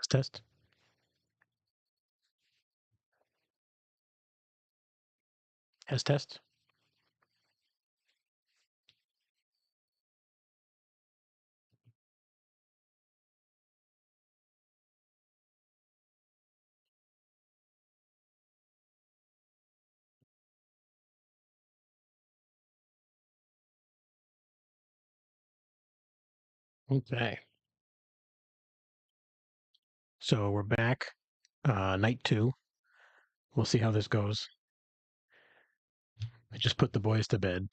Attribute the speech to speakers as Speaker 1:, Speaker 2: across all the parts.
Speaker 1: Test. Test. Okay. So we're back. Night 2. We'll see how this goes. I just put the boys to bed.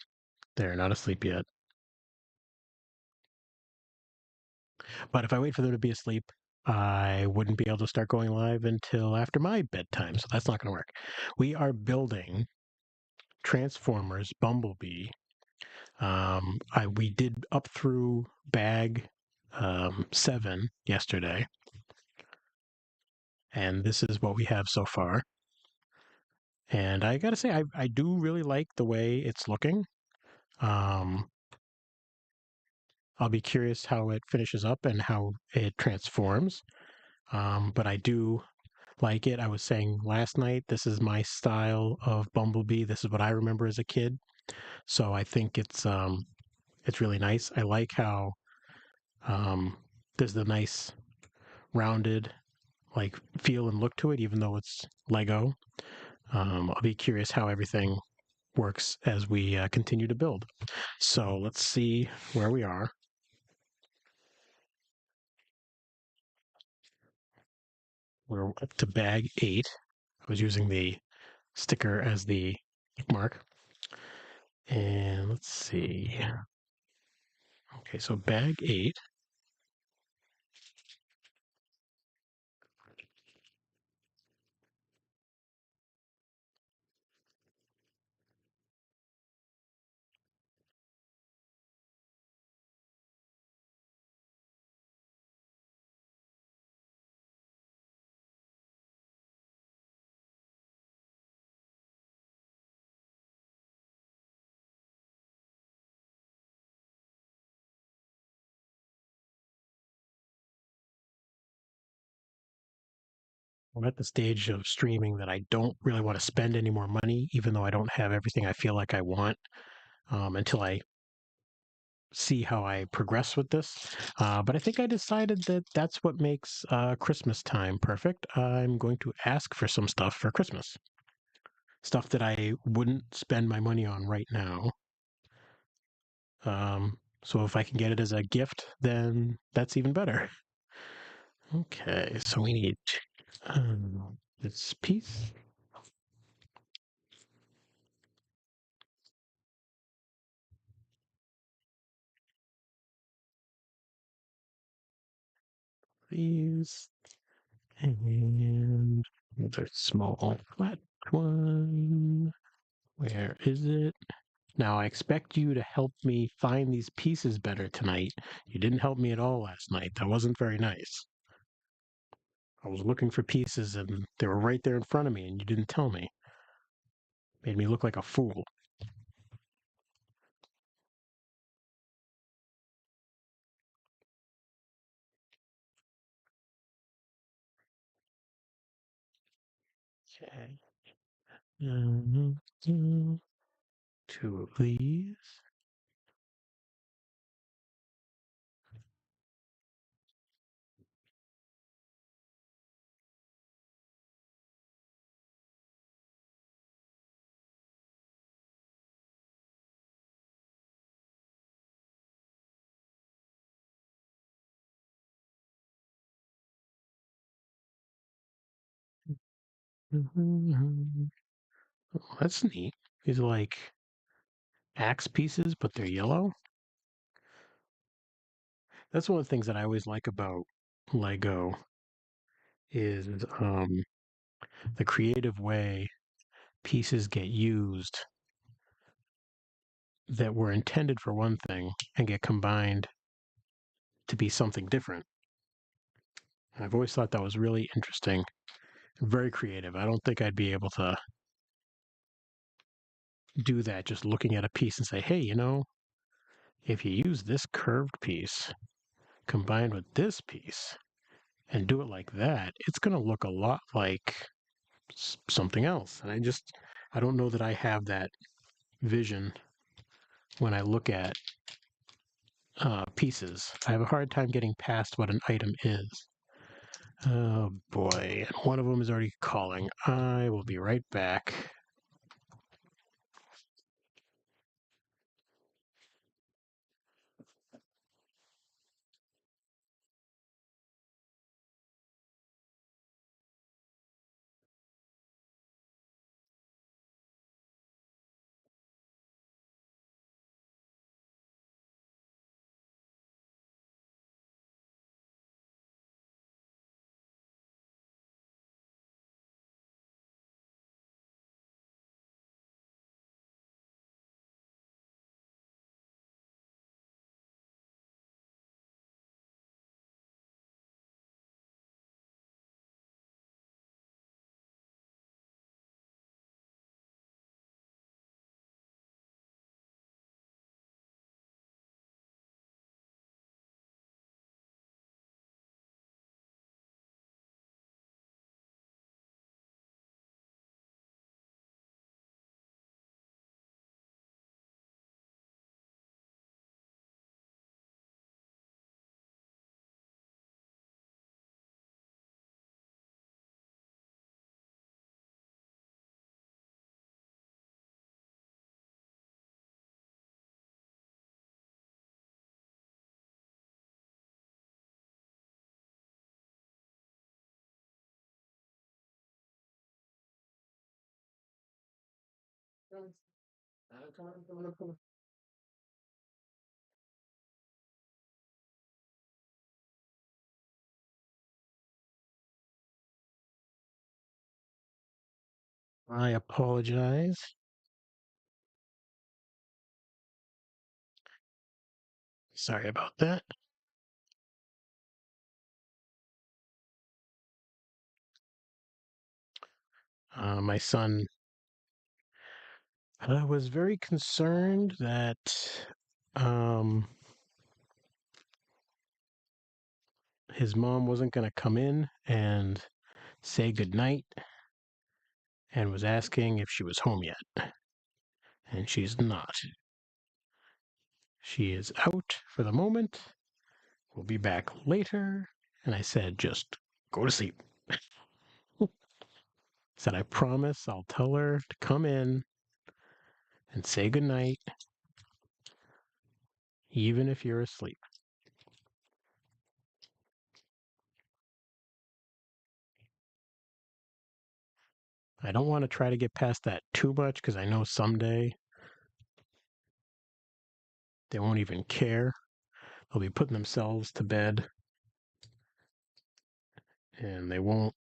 Speaker 1: They're not asleep yet. But if I wait for them to be asleep, I wouldn't be able to start going live until after my bedtime. So that's not going to work. We are building Transformers Bumblebee. We did up through bag 7 yesterday, and this is what we have so far. And I gotta say, I do really like the way it's looking. Um, I'll be curious how it finishes up and how it transforms. But I do like it. I was saying last night, this is my style of Bumblebee. This is what I remember as a kid. So I think it's really nice. I like how um, there's the nice rounded like feel and look to it, even though it's Lego. I'll be curious how everything works as we continue to build. So let's see where we are. We're up to bag 8. I was using the sticker as the mark. And let's see. Okay, so bag 8. I'm at the stage of streaming that I don't really want to spend any more money, even though I don't have everything I feel like I want, until I see how I progress with this. But I think I decided that that's what makes Christmas time perfect. I'm going to ask for some stuff for Christmas, stuff that I wouldn't spend my money on right now. So if I can get it as a gift, then that's even better. Okay, so we need this piece. These and another small flat one. Where is it? Now I expect you to help me find these pieces better tonight. You didn't help me at all last night. That wasn't very nice. I was looking for pieces and they were right there in front of me and you didn't tell me. Made me look like a fool. Okay. Two of these. Oh, that's neat. These are like axe pieces, but they're yellow. That's one of the things that I always like about Lego is the creative way pieces get used that were intended for one thing and get combined to be something different. I've always thought that was really interesting, very creative. I don't think I'd be able to do that just looking at a piece and say, hey, if you use this curved piece combined with this piece, and do it like that, it's going to look a lot like something else. And I don't know that I have that vision when I look at pieces. I have a hard time getting past what an item is. Oh boy, one of them is already calling. I will be right back. I apologize. Sorry about that. My son was very concerned that um, his mom wasn't going to come in and say goodnight and was asking if she was home yet. And she's not. She is out for the moment. We'll be back later. And I said, just go to sleep. Said, I promise I'll tell her to come in and say goodnight, even if you're asleep. I don't want to try to get past that too much because I know someday they won't even care. They'll be putting themselves to bed and they won't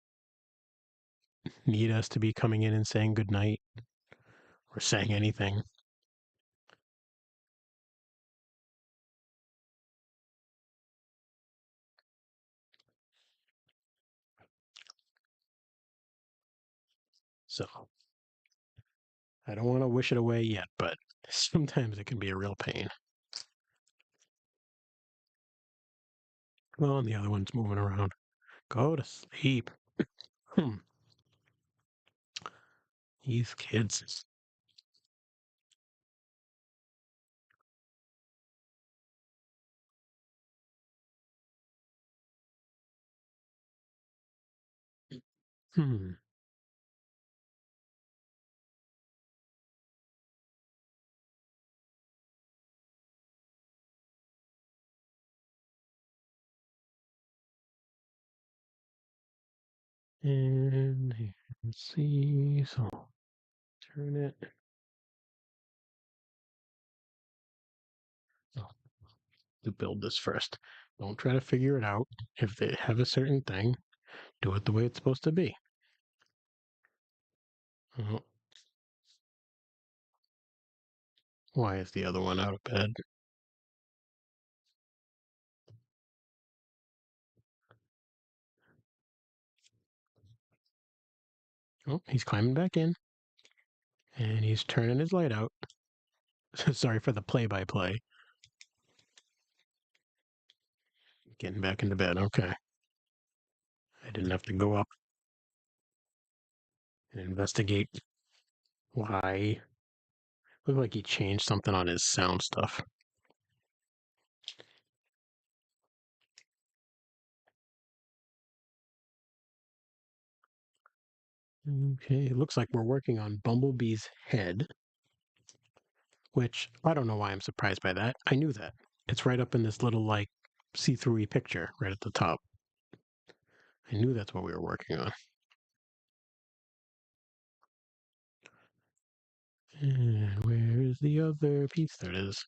Speaker 1: need us to be coming in and saying goodnight or saying anything. So I don't want to wish it away yet, but sometimes it can be a real pain. Well, and the other one's moving around. Go to sleep. Hmm. These kids. Hmm. And let's see. So turn it. Oh, to build this first. Don't try to figure it out. If they have a certain thing, do it the way it's supposed to be. Oh, why is the other one out of bed? Oh, he's climbing back in. And he's turning his light out. Sorry for the play-by-play. Getting back into bed. Okay. I didn't have to go up and investigate why. Looked like he changed something on his sound stuff. Okay, it looks like we're working on Bumblebee's head, which I don't know why I'm surprised by that. I knew that. It's right up in this little, like, see-through picture right at the top. I knew that's what we were working on. And where is the other piece? There it is.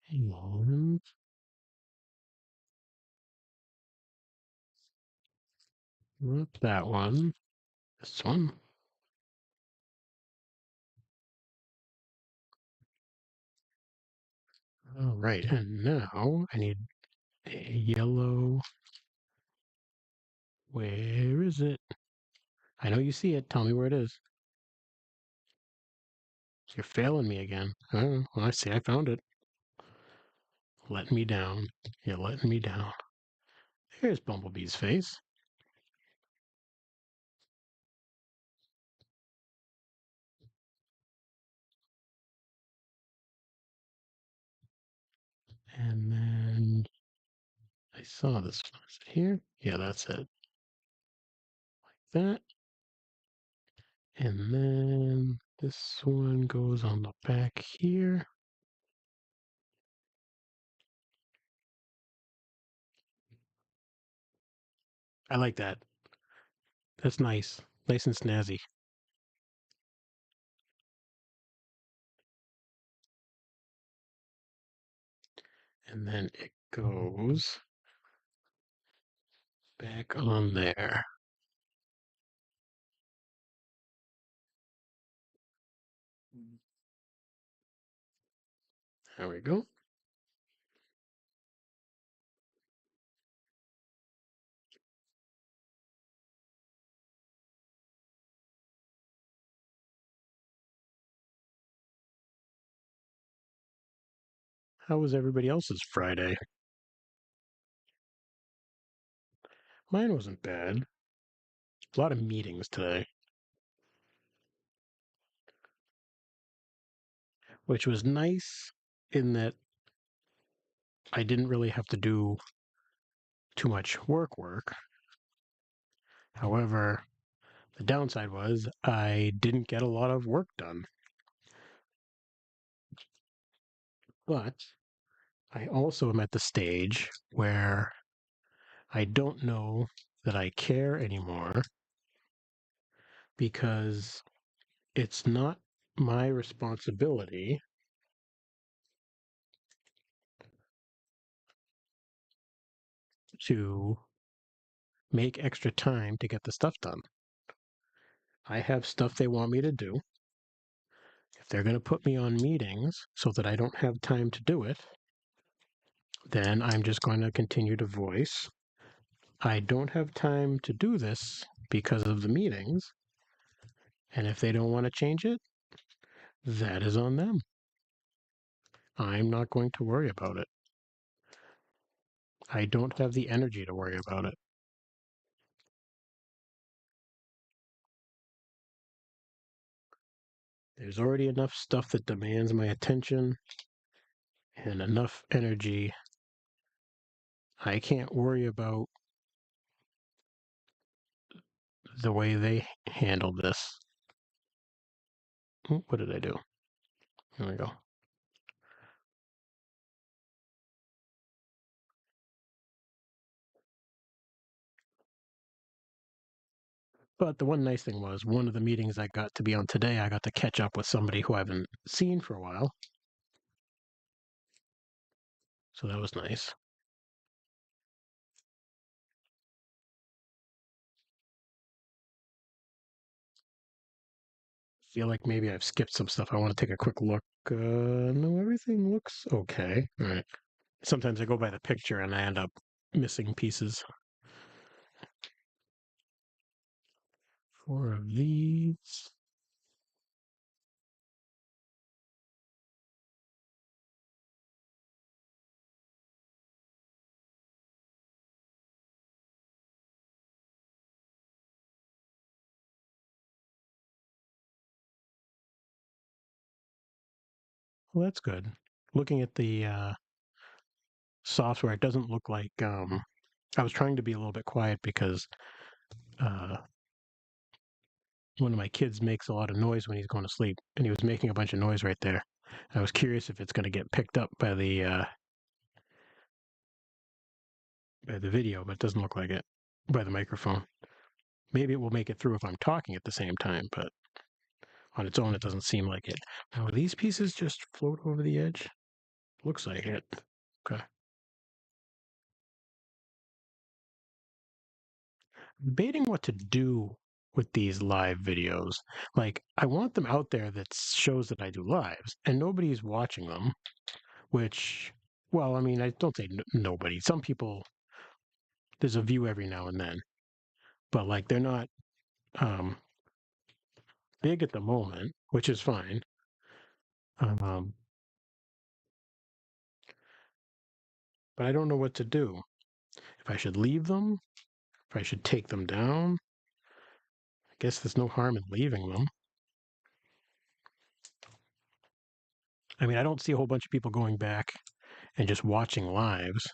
Speaker 1: Hang on. Not that one. This one. All right, and now I need a yellow. Where is it? I know you see it. Tell me where it is. You're failing me again. Oh, well, I see. I found it. Let me down. You're letting me down. Here's Bumblebee's face. And then I saw this one. Is it here? Yeah, that's it. Like that. And then this one goes on the back here. I like that. That's nice. Nice and snazzy. And then it goes back on there. There we go. How was everybody else's Friday? Mine wasn't bad. A lot of meetings today, which was nice in that I didn't really have to do too much work. However, the downside was I didn't get a lot of work done. But I also am at the stage where I don't know that I care anymore because it's not my responsibility to make extra time to get the stuff done. I have stuff they want me to do. If they're going to put me on meetings so that I don't have time to do it, then I'm just going to continue to voice, I don't have time to do this because of the meetings. And if they don't want to change it, that is on them. I'm not going to worry about it. I don't have the energy to worry about it. There's already enough stuff that demands my attention and enough energy. I can't worry about the way they handle this. What did I do? Here we go. But the one nice thing was one of the meetings I got to be on today, I got to catch up with somebody who I haven't seen for a while. So that was nice. Feel like maybe I've skipped some stuff. I want to take a quick look. No, everything looks okay. All right. Sometimes I go by the picture and I end up missing pieces. 4 of these. Well, that's good. Looking at the software, it doesn't look like. I was trying to be a little bit quiet because uh, one of my kids makes a lot of noise when he's going to sleep, and he was making a bunch of noise right there. I was curious if it's going to get picked up by the video, but it doesn't look like it by the microphone. Maybe it will make it through if I'm talking at the same time, but on its own, it doesn't seem like it. Now, these pieces just float over the edge? Looks like it. Okay. Debating what to do with these live videos. Like, I want them out there that shows that I do lives, and nobody's watching them, which, well, I mean, I don't say nobody. Some people, there's a view every now and then, but like, they're not um, big at the moment, which is fine. Um, but I don't know what to do. If I should leave them, if I should take them down. I guess there's no harm in leaving them. I mean, I don't see a whole bunch of people going back and just watching lives.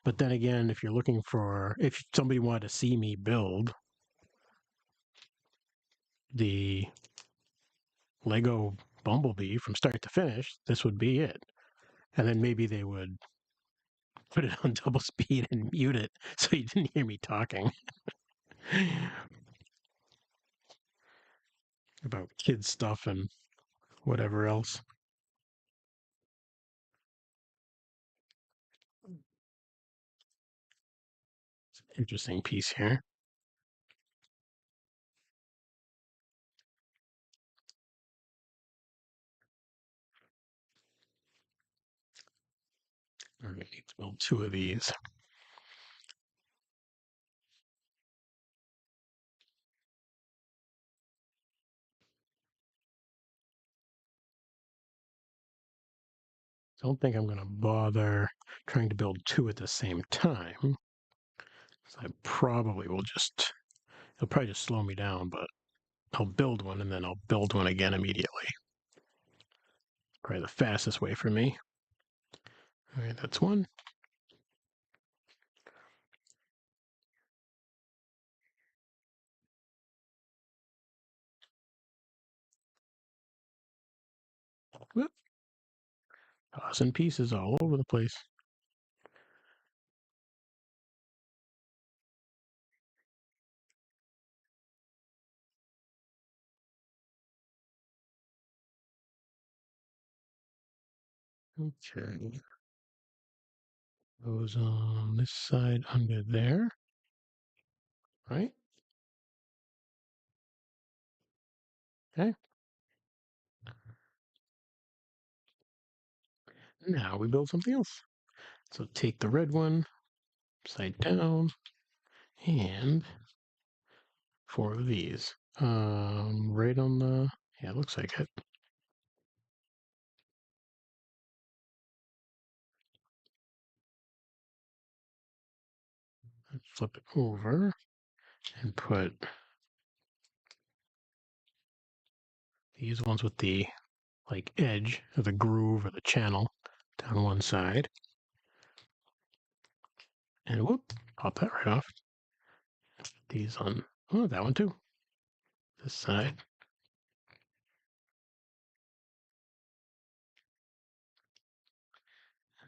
Speaker 1: But then again, if you're looking for, if somebody wanted to see me build the Lego Bumblebee from start to finish, this would be it. And then maybe they would put it on double speed and mute it so you didn't hear me talking about kids stuff and whatever else. Interesting piece here. All right, need to build two of these. Don't think I'm going to bother trying to build two at the same time. So I probably will just, it'll probably just slow me down, but I'll build one and then I'll build one again immediately. Probably the fastest way for me. All right, that's one. Whoop. Tossing pieces all over the place. Okay. Goes on this side under there, right? Okay. Now we build something else. So take the red one, upside down, and four of these. Right on the, yeah, it looks like it. Let's flip it over and put these ones with the like edge of the groove or the channel down one side. And whoop, pop that right off. These on, oh, that one too. This side.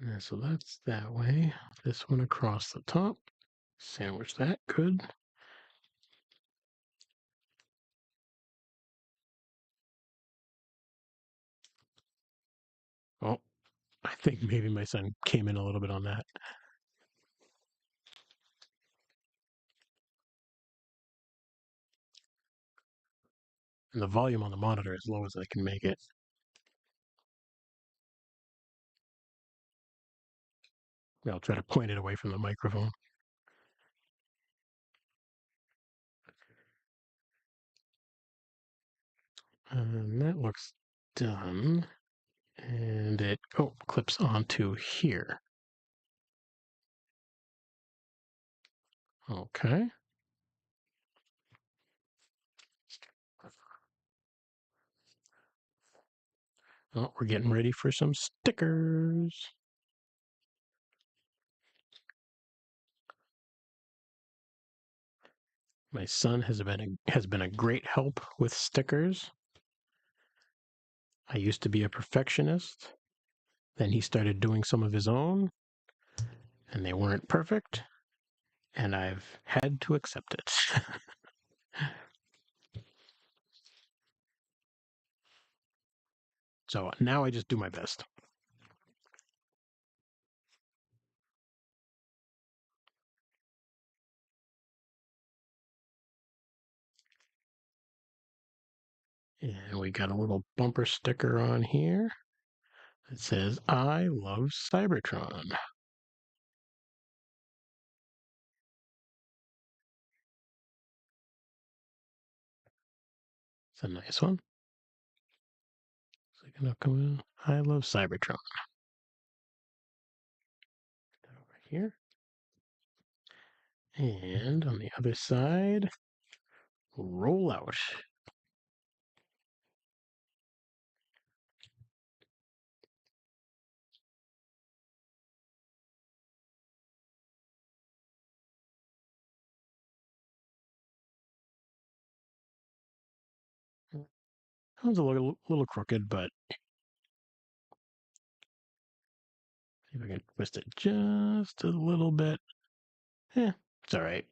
Speaker 1: And so that's that way. This one across the top. Sandwich that, good. Oh, I think maybe my son came in a little bit on that. And the volume on the monitor as low as I can make it. I'll try to point it away from the microphone. And that looks done. And it, oh, clips onto here. Okay. Oh, we're getting ready for some stickers. My son has been a great help with stickers. I used to be a perfectionist. Then he started doing some of his own, and they weren't perfect, and I've had to accept it. So now I just do my best. And we got a little bumper sticker on here. It says, I love Cybertron. It's a nice one. So gonna come in. I love Cybertron. Over here. And on the other side, roll out. That one's a little crooked, but see if I can twist it just a little bit. Yeah, it's all right.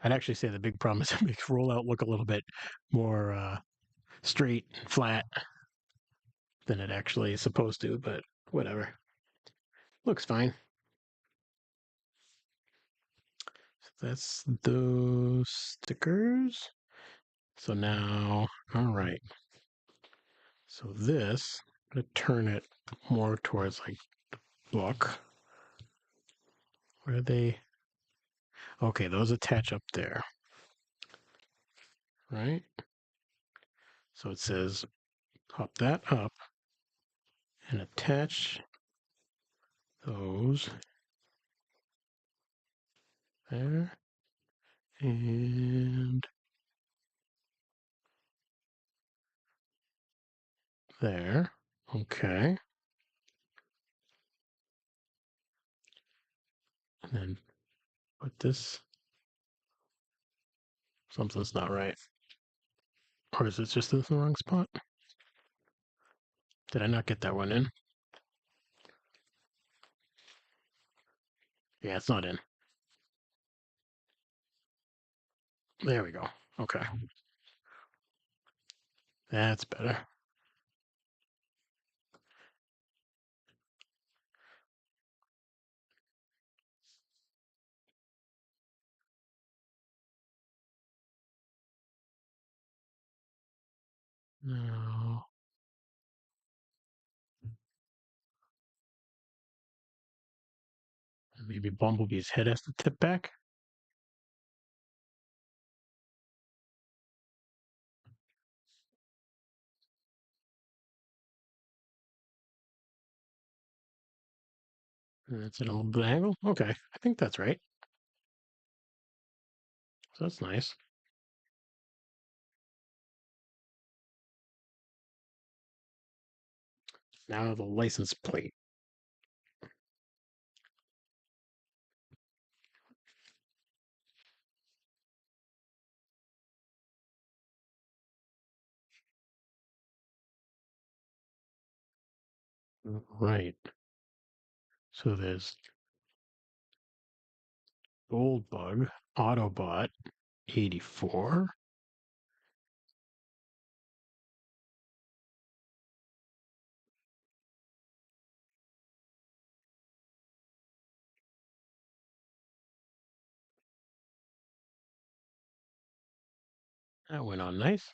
Speaker 1: I'd actually say the big problem is it makes rollout look a little bit more straight and flat than it actually is supposed to, but whatever. Looks fine. So that's those stickers. So now, all right. So this, I'm going to turn it more towards like book. Where are they? Okay, those attach up there, right? So it says pop that up and attach those there and there. Okay. And then put this. Something's not right. Or is it just in the wrong spot? Did I not get that one in? Yeah, it's not in. There we go. Okay. That's better. Now, maybe Bumblebee's head has to tip back. And it's at a little bit angle. Okay, I think that's right. So that's nice. Now the license plate. Right. So there's Goldbug, Autobot, 84. That went on nice.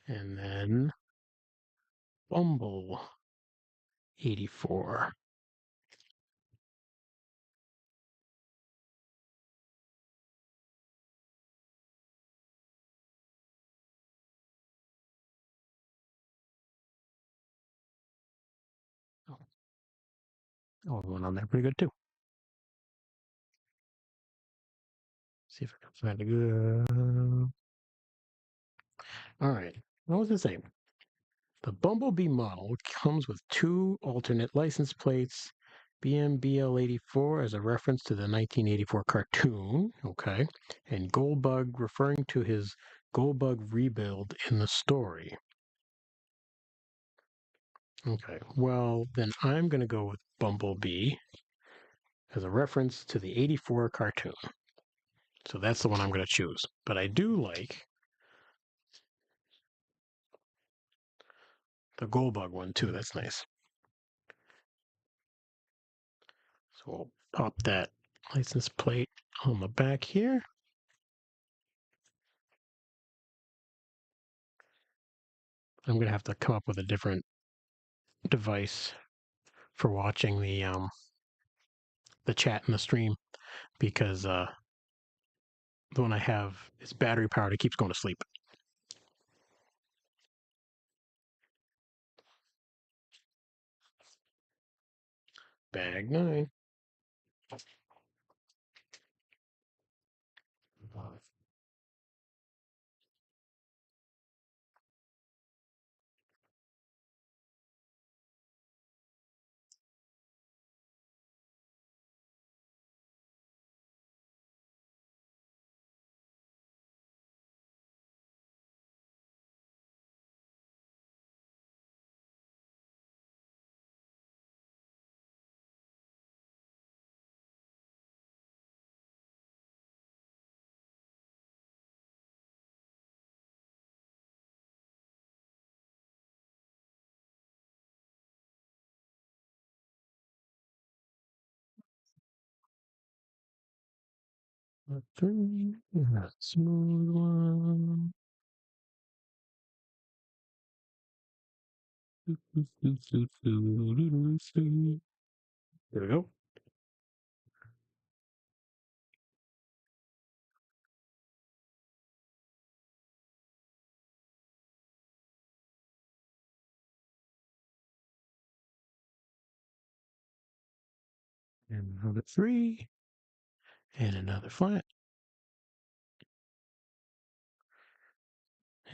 Speaker 1: And then Bumble, 84. Oh, it went on there pretty good too. See if I can find a good. All right. What was it saying? The Bumblebee model comes with two alternate license plates, BMBL84 as a reference to the 1984 cartoon, okay, and Goldbug referring to his Goldbug rebuild in the story. Okay, well, then I'm going to go with Bumblebee as a reference to the 84 cartoon. So that's the one I'm going to choose. But I do like the Goldbug one too. That's nice. So we'll pop that license plate on the back here. I'm going to have to come up with a different device for watching the chat in the stream because the one I have is battery powered. It keeps going to sleep. Bag 9. Three, smooth one. There we go. And another 3, and another flat.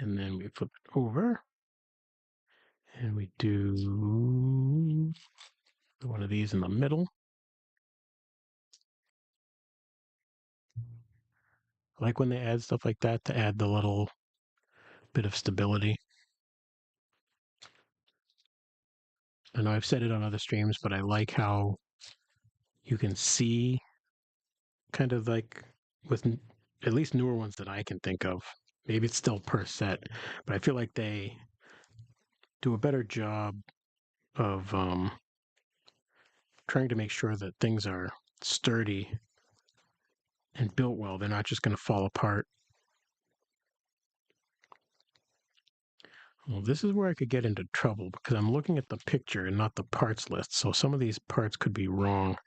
Speaker 1: And then we flip it over, and we do one of these in the middle. I like when they add stuff like that to add the little bit of stability. I know I've said it on other streams, but I like how you can see kind of like with at least newer ones that I can think of. Maybe it's still per set, but I feel like they do a better job of trying to make sure that things are sturdy and built well. They're not just going to fall apart. Well, this is where I could get into trouble because I'm looking at the picture and not the parts list. So some of these parts could be wrong.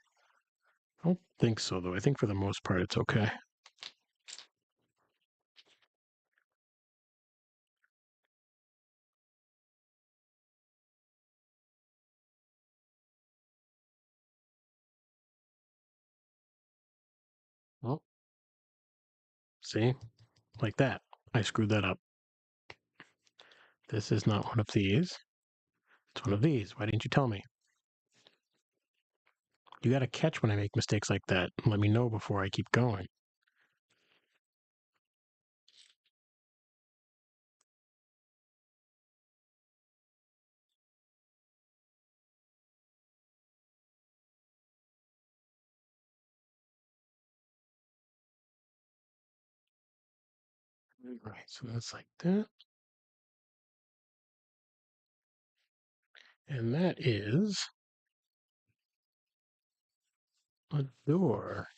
Speaker 1: I don't think so, though. I think for the most part, it's okay. Well, see, like that. I screwed that up. This is not one of these. It's one of these. Why didn't you tell me? You got to catch when I make mistakes like that and let me know before I keep going. All right, so that's like that. And that is a door.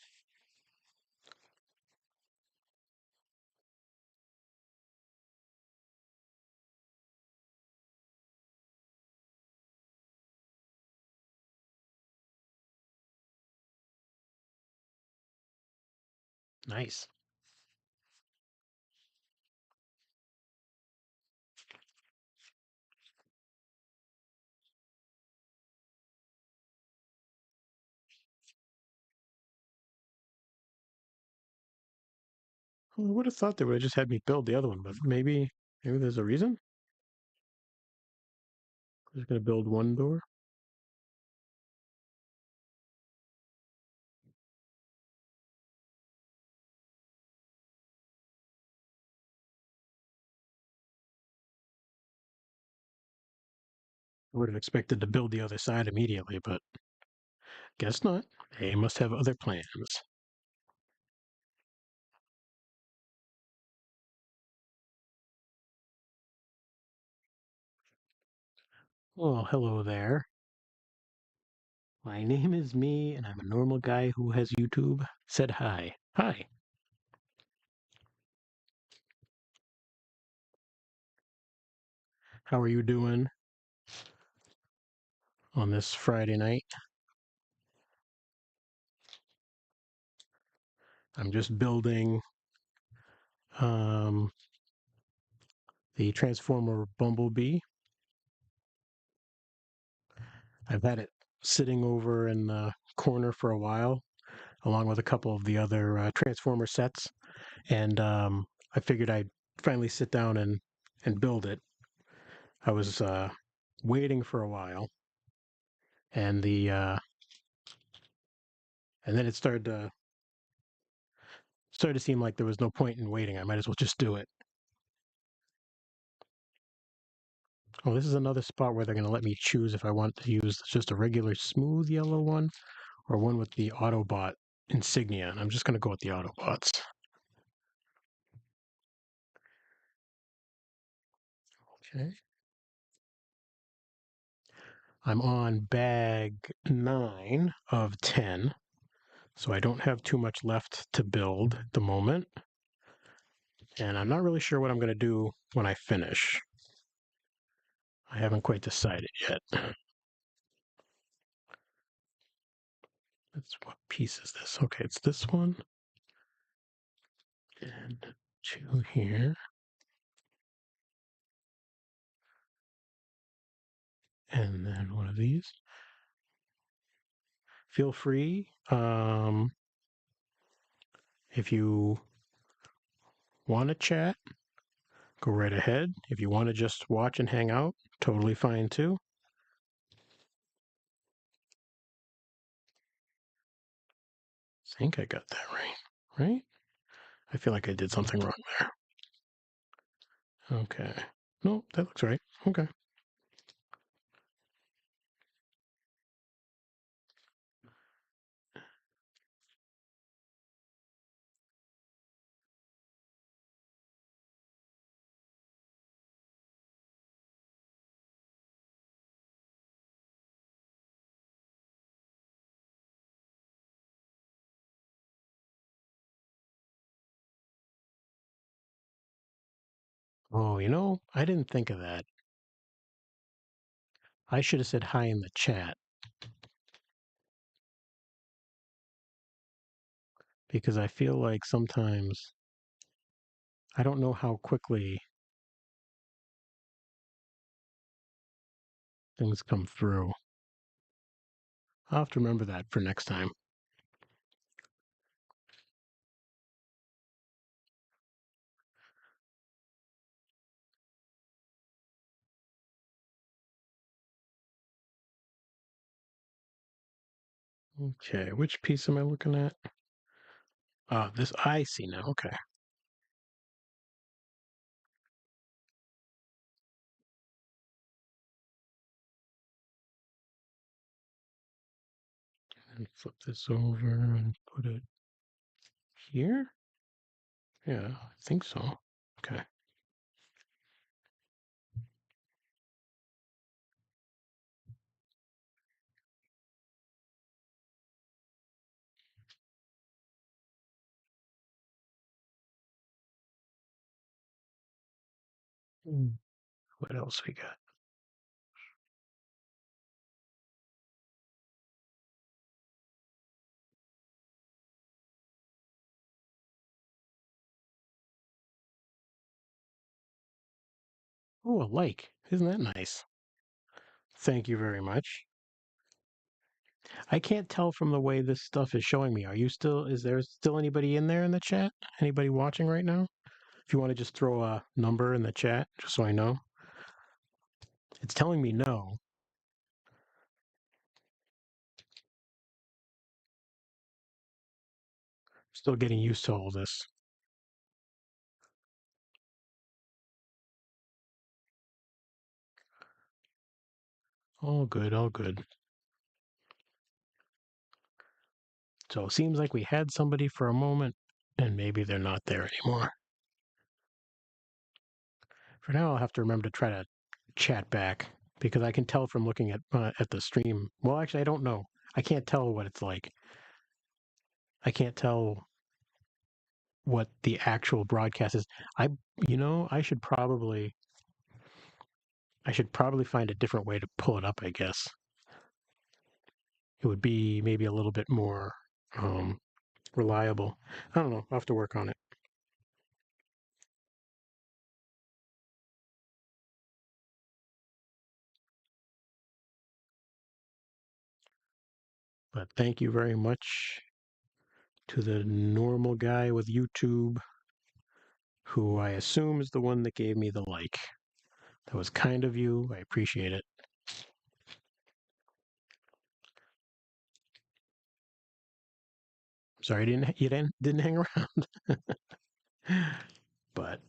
Speaker 1: Nice. I would have thought they would have just had me build the other one, but maybe there's a reason. I'm just gonna build one door. I would have expected to build the other side immediately, but guess not. They must have other plans. Well, hello there. My name is me, and I'm a normal guy who has YouTube. Said hi. Hi. How are you doing on this Friday night? I'm just building um, the Transformer Bumblebee. I've had it sitting over in the corner for a while, along with a couple of the other Transformer sets, and I figured I'd finally sit down and build it. I was waiting for a while, and then it started to seem like there was no point in waiting. I might as well just do it. Oh, this is another spot where they're going to let me choose if I want to use just a regular smooth yellow one or one with the Autobot insignia. And I'm just going to go with the Autobots. Okay. I'm on bag 9 of 10, so I don't have too much left to build at the moment. And I'm not really sure what I'm going to do when I finish. I haven't quite decided yet. What piece is this? Okay, it's this one. And two here. And then one of these. Feel free, if you want to chat, go right ahead. If you want to just watch and hang out, totally fine too. I think I got that right. Right? I feel like I did something wrong there. Okay. No, that looks right. Okay. Oh, I didn't think of that. I should have said hi in the chat because I feel like sometimes I don't know how quickly things come through. I'll have to remember that for next time. Okay, which piece am I looking at? This I see now. Okay. And flip this over and put it here. Yeah, I think so. Okay. What else we got? Oh, a like. Isn't that nice? Thank you very much. I can't tell from the way this stuff is showing me. Is there still anybody in there in the chat? Anybody watching right now? If you want to just throw a number in the chat, just so I know. It's telling me no. Still getting used to all this. All good, all good. So it seems like we had somebody for a moment, and maybe they're not there anymore. For now, I'll have to remember to try to chat back because I can tell from looking at the stream. Well, actually, I don't know. I can't tell what it's like. I can't tell what the actual broadcast is. I, I should probably find a different way to pull it up. I guess it would be maybe a little bit more um, reliable. I don't know. I'll have to work on it. But thank you very much to the normal guy with YouTube, who I assume is the one that gave me the like. That was kind of you. I appreciate it. Sorry you didn't hang around. But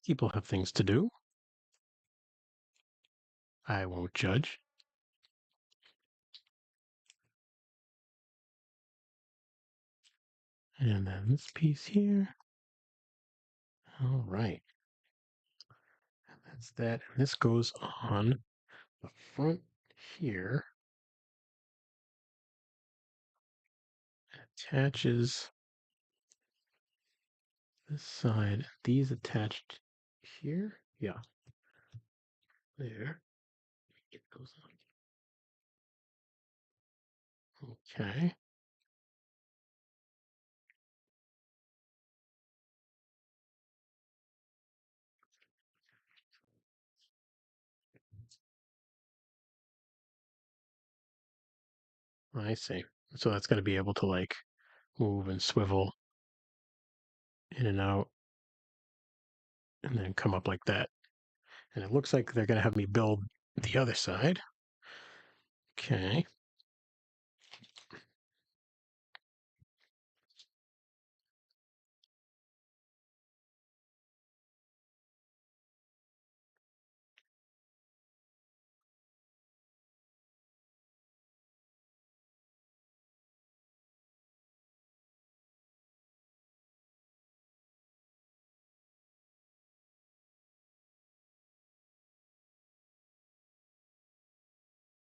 Speaker 1: people have things to do. I won't judge. And then this piece here. All right. That's that. And this goes on the front here. Attaches this side. These attached here. Yeah. There. Get those on. Okay. I see. So that's going to be able to like move and swivel in and out and then come up like that. And it looks like they're going to have me build the other side. Okay.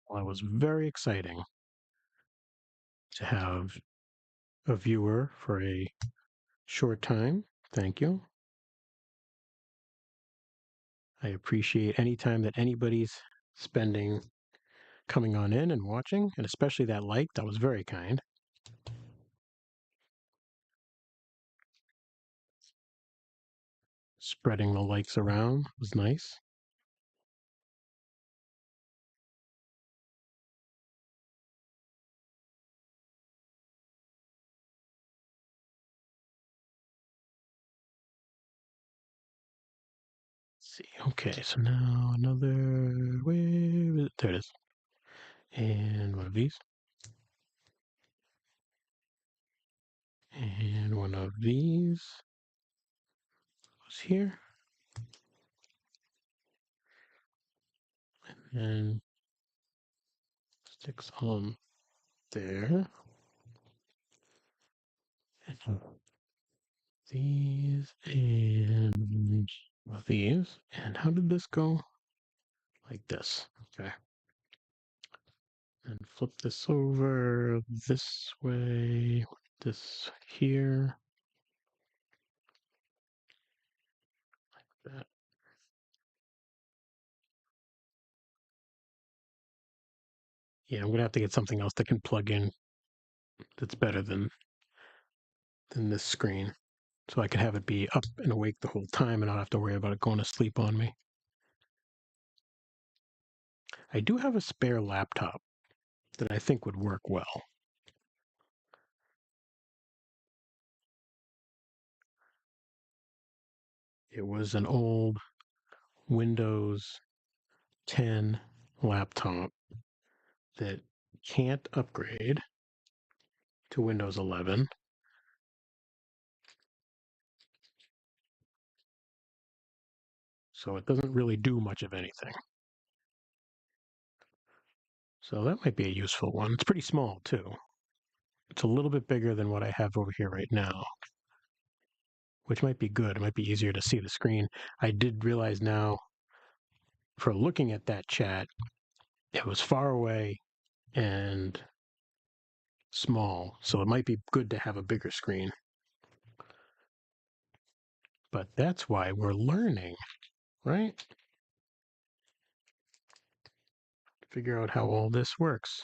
Speaker 1: Well, it was very exciting to have a viewer for a short time. Thank you. I appreciate any time that anybody's spending coming on in and watching, and especially that like. That was very kind. Spreading the likes around was nice. Let's see. Okay, so now another way. There it is. And one of these. And one of these goes here. And sticks on there. And these and these. And how did this go? Like this. Okay. And flip this over this way. This here. Like that. Yeah, I'm gonna have to get something else that can plug in that's better than this screen. so I could have it be up and awake the whole time and not have to worry about it going to sleep on me. I do have a spare laptop that I think would work well. It was an old Windows 10 laptop that can't upgrade to Windows 11. So it doesn't really do much of anything. So that might be a useful one. It's pretty small too. It's a little bit bigger than what I have over here right now, which might be good. It might be easier to see the screen. I did realize now, for looking at that chat, it was far away and small. So it might be good to have a bigger screen. But that's why we're learning, right? Figure out how all this works.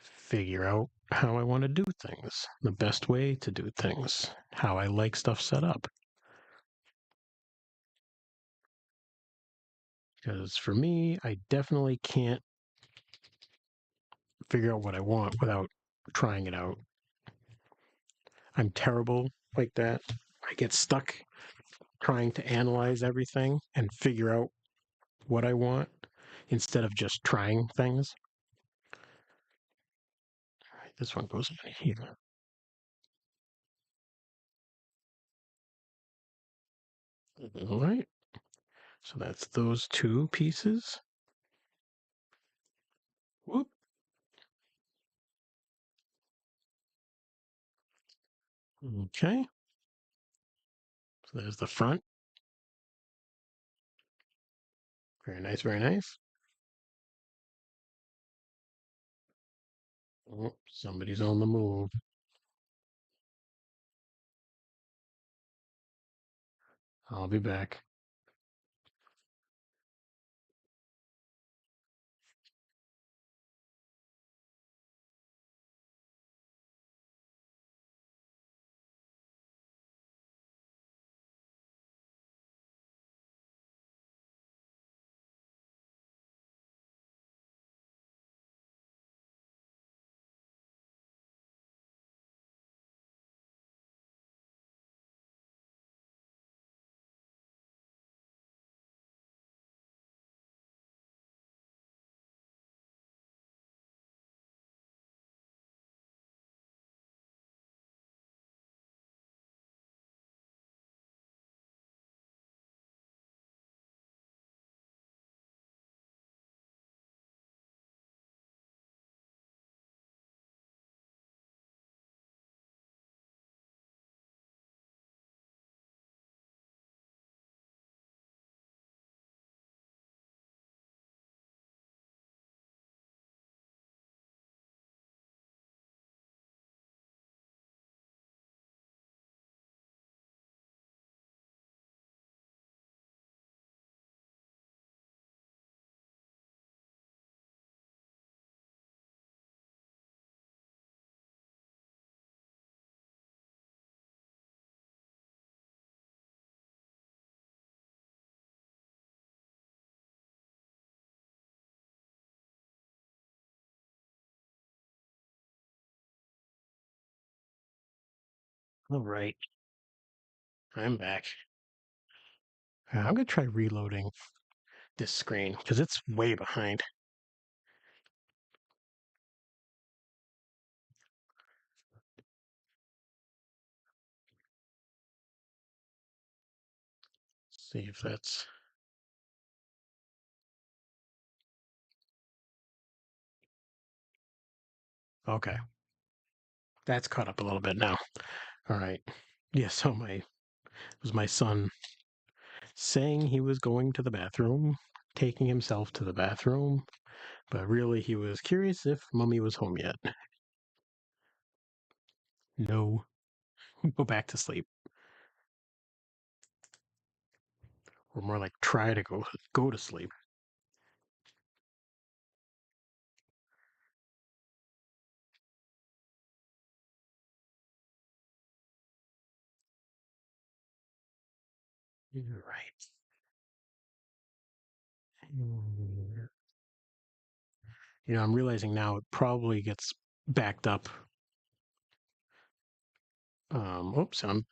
Speaker 1: Figure out how I want to do things, the best way to do things, how I like stuff set up. Because for me, I definitely can't figure out what I want without trying it out. I'm terrible like that. I get stuck trying to analyze everything and figure out what I want instead of just trying things. All right, this one goes in here. All right. So that's those two pieces. Whoop. Okay. So there's the front. Very nice, very nice. Oh, somebody's on the move. I'll be back. All right. I'm back. I'm going to try reloading this screen because it's way behind. See if that's okay. That's caught up a little bit now. All right. Yeah, so it was my son saying he was going to the bathroom, taking himself to the bathroom, but really he was curious if mommy was home yet. No, go back to sleep. Or more like try to go to sleep. Right. Mm. I'm realizing now it probably gets backed up. Oops, I'm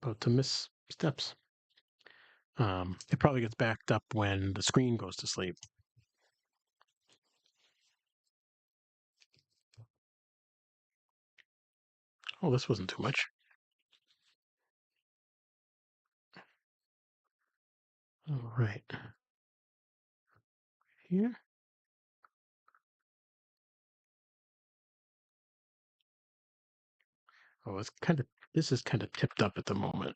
Speaker 1: about to miss steps. It probably gets backed up when the screen goes to sleep. Oh, this wasn't too much. All right. Here. Oh, this is kind of tipped up at the moment.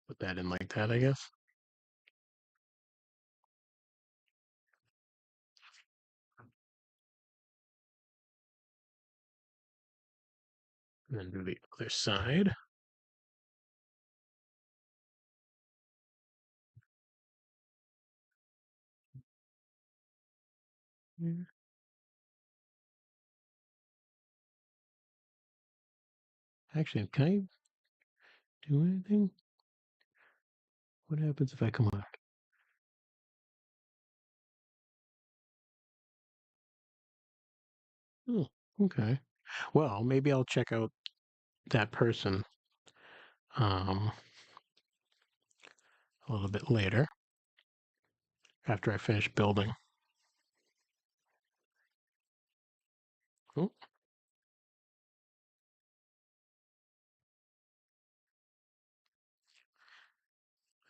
Speaker 1: Put that in like that, I guess. And then do the other side. Yeah. Actually, can I do anything? What happens if I come on? Oh, okay. Well, maybe I'll check out that person um, a little bit later after I finish building. Oh,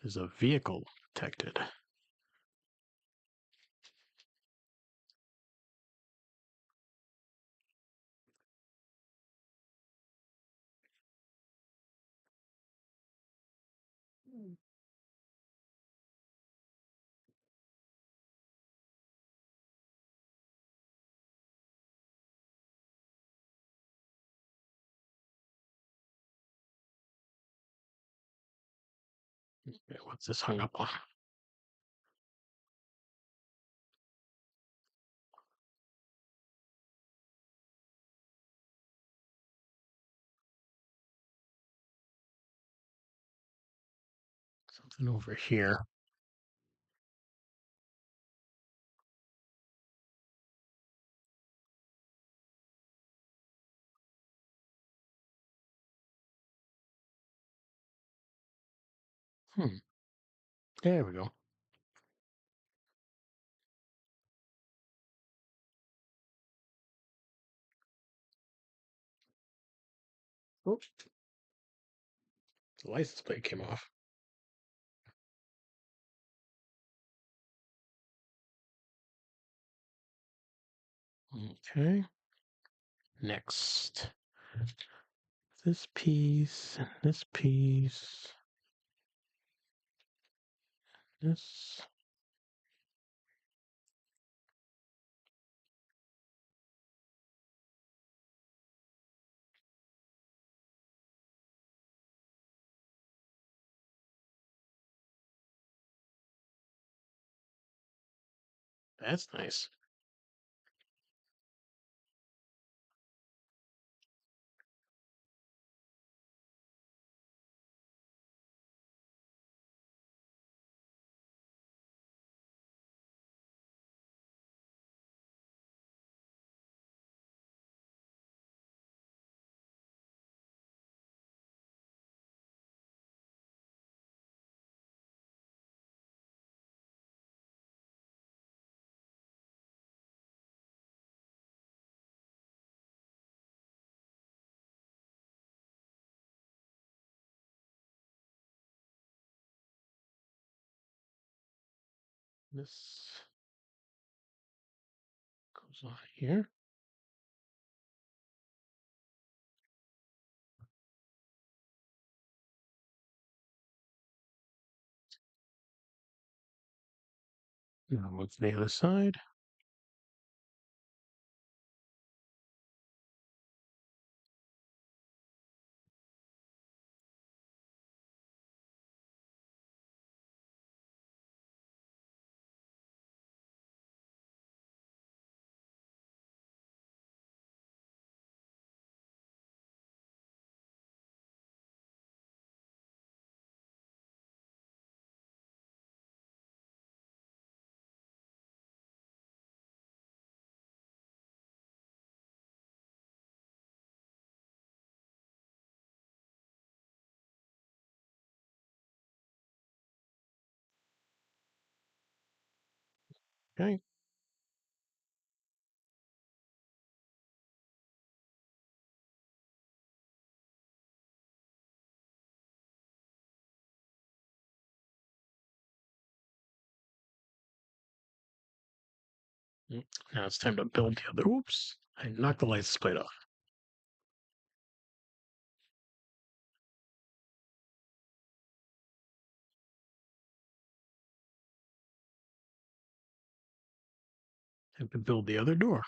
Speaker 1: there's a vehicle detected. Okay, what's this hung up on? Something over here. Hmm. There we go. Oops, the license plate came off. Okay. Next. This piece, this piece, this. That's nice. This goes on here. Now move to the other side. Okay. Mm, now it's time to build the other. Oops. I knocked the license plate off. Time to build the other door.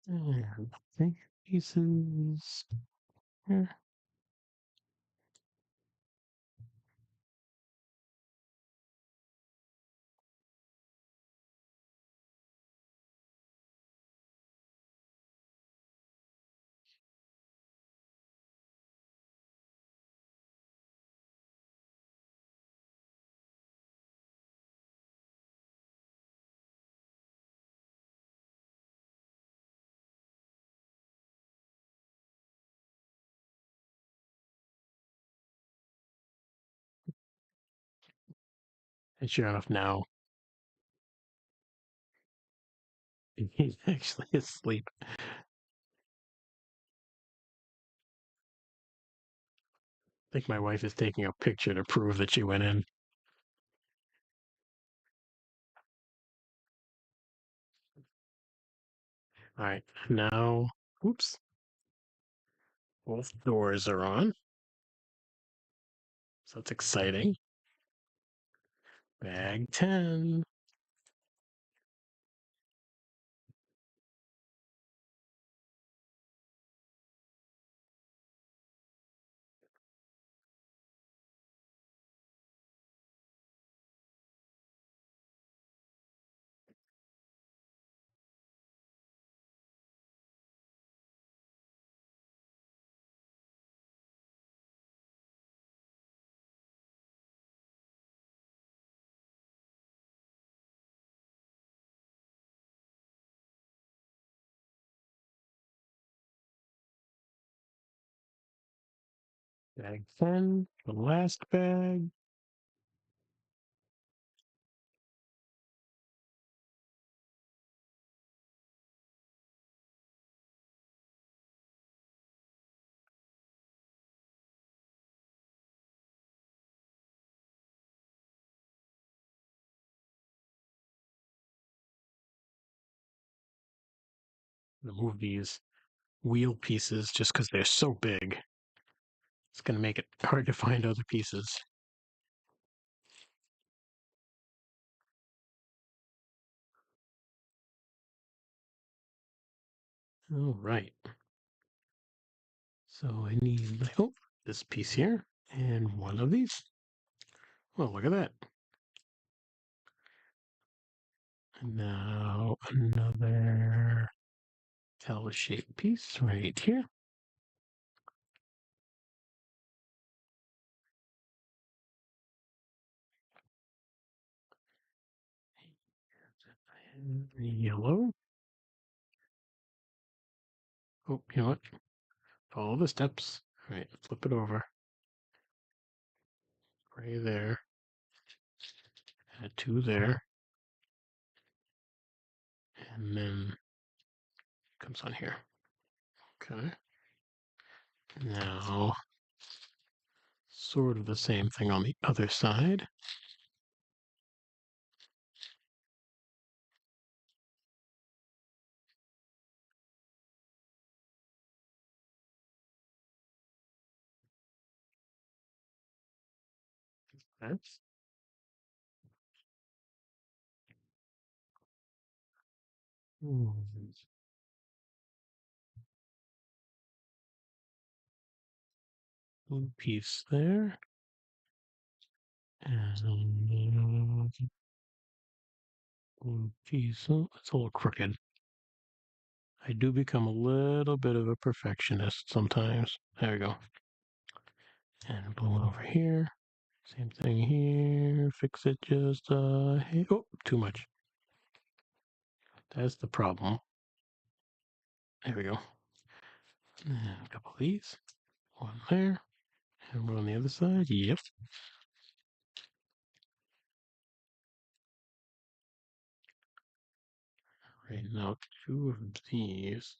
Speaker 1: And okay, pieces. Yeah. And sure enough, now he's actually asleep. I think my wife is taking a picture to prove that she went in. All right, now, oops, both doors are on, so that's exciting. Bag 10. Bag 10, the last bag. Move these wheel pieces just because they're so big. It's going to make it hard to find other pieces. All right. So I need, oh, this piece here and one of these. Well, look at that. And now another L-shaped piece right here. And yellow. Oh, you know what? Follow the steps. All right, flip it over. Right there. Add two there. And then comes on here. Okay. Now, sort of the same thing on the other side. That's one piece there. And one piece. Oh, it's a little crooked. I do become a little bit of a perfectionist sometimes. There we go. And blue one over here. Same thing here. Fix it just oh, too much. That's the problem. There we go. And a couple of these. One there. And one on the other side. Yep. Right now, two of these.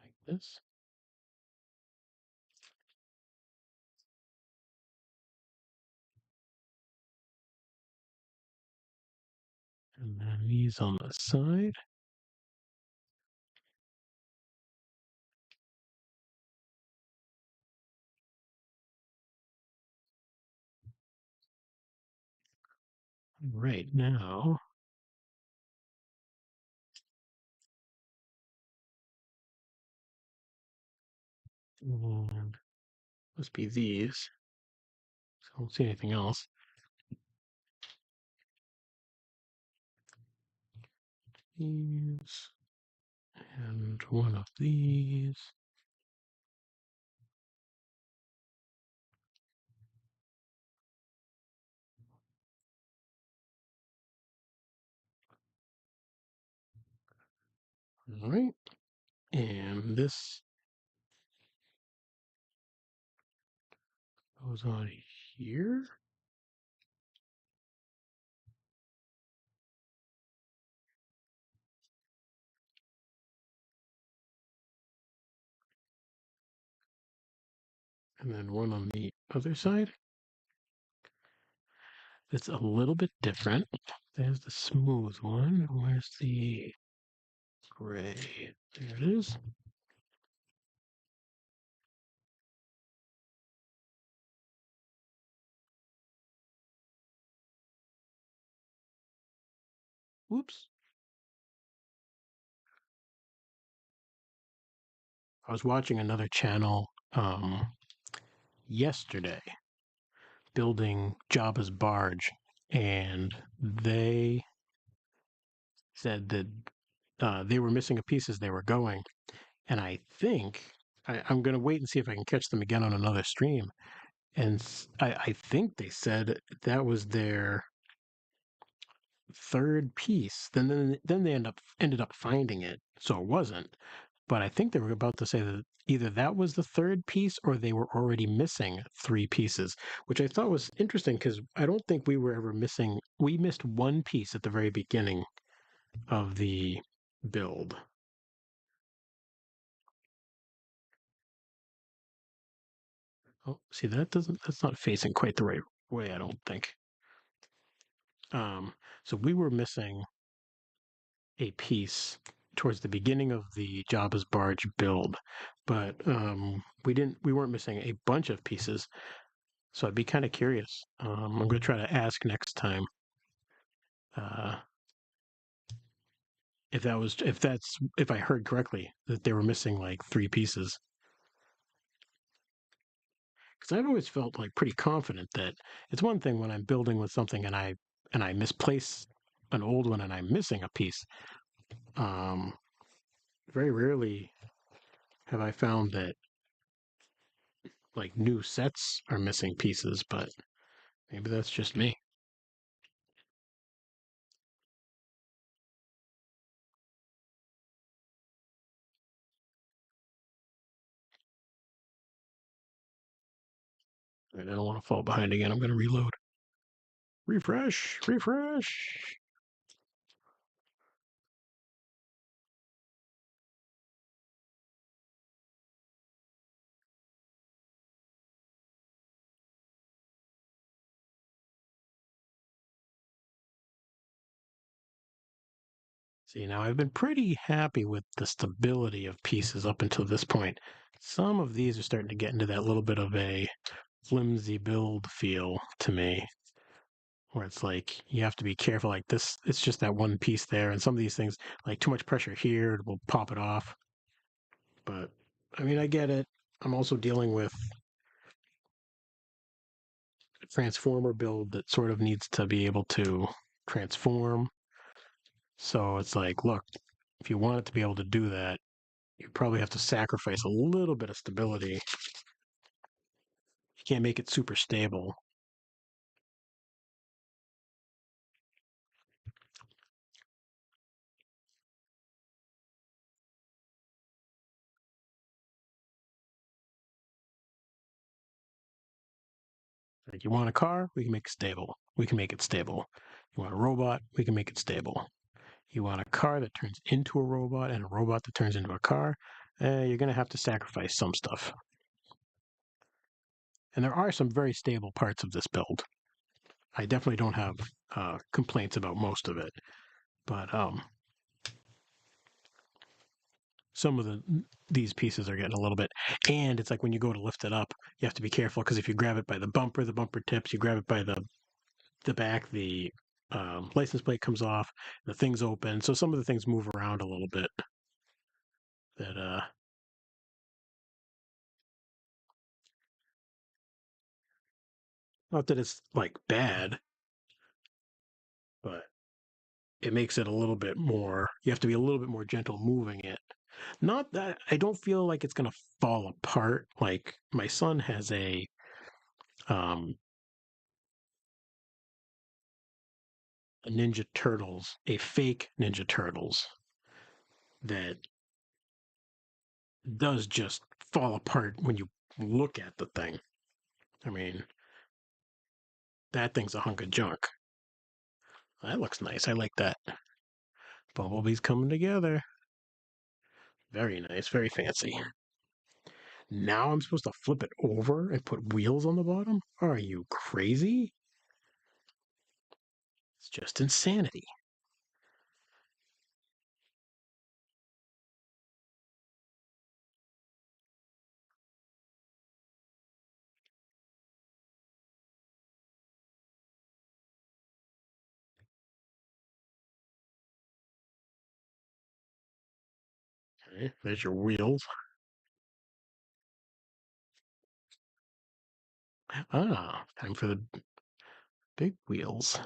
Speaker 1: Like this. And then these on the side. Right now, and must be these. I don't see anything else. These and one of these. All right. And this goes on here. And then one on the other side. It's a little bit different. There's the smooth one. Where's the gray? There it is. Whoops. I was watching another channel yesterday building Jabba's barge, and they said that they were missing a piece as they were going. And I think I'm going to wait and see if I can catch them again on another stream. And I think they said that was their third piece. Then they ended up finding it, so it wasn't. But I think they were about to say that either that was the third piece or they were already missing three pieces, which I thought was interesting because I don't think we were ever missing. We missed one piece at the very beginning of the build. Oh, see, that's not facing quite the right way, I don't think. Um, so we were missing a piece towards the beginning of the Jabba's barge build, but we weren't missing a bunch of pieces. So I'd be kind of curious. I'm going to try to ask next time uh, if I heard correctly that they were missing like three pieces. Because I've always felt like pretty confident that it's one thing when I'm building with something and I misplace an old one and I'm missing a piece. Um, Very rarely have I found that like new sets are missing pieces, but maybe that's just me. I don't want to fall behind again. I'm going to reload. Refresh, refresh. See, now I've been pretty happy with the stability of pieces up until this point. Some of these are starting to get into that little bit of a flimsy build feel to me, where it's like you have to be careful. Like this, it's just that one piece there, and some of these things, like too much pressure here, it will pop it off. But I mean, I get it. I'm also dealing with a transformer build that sort of needs to be able to transform. So it's like, look, if you want it to be able to do that, you probably have to sacrifice a little bit of stability. You can't make it super stable. Like you want a car, we can make it stable. We can make it stable. You want a robot, we can make it stable. You want a car that turns into a robot and a robot that turns into a car, you're going to have to sacrifice some stuff. And there are some very stable parts of this build. I definitely don't have complaints about most of it, but some of these pieces are getting a little bit. And it's like when you go to lift it up, you have to be careful because if you grab it by the bumper tips. You grab it by the back, the license plate comes off, the thing's open. So some of the things move around a little bit. That not that it's like bad, but it makes it a little bit more. You have to be a little bit more gentle moving it. Not that I don't feel like it's gonna fall apart. Like my son has um a Ninja Turtles, a fake Ninja Turtles that does just fall apart when you look at the thing. I mean, that thing's a hunk of junk. That looks nice. I like that. Bumblebee's coming together. Very nice. Very fancy. Now I'm supposed to flip it over and put wheels on the bottom? Are you crazy? It's just insanity. Okay, there's your wheels. Ah, time for the big wheels.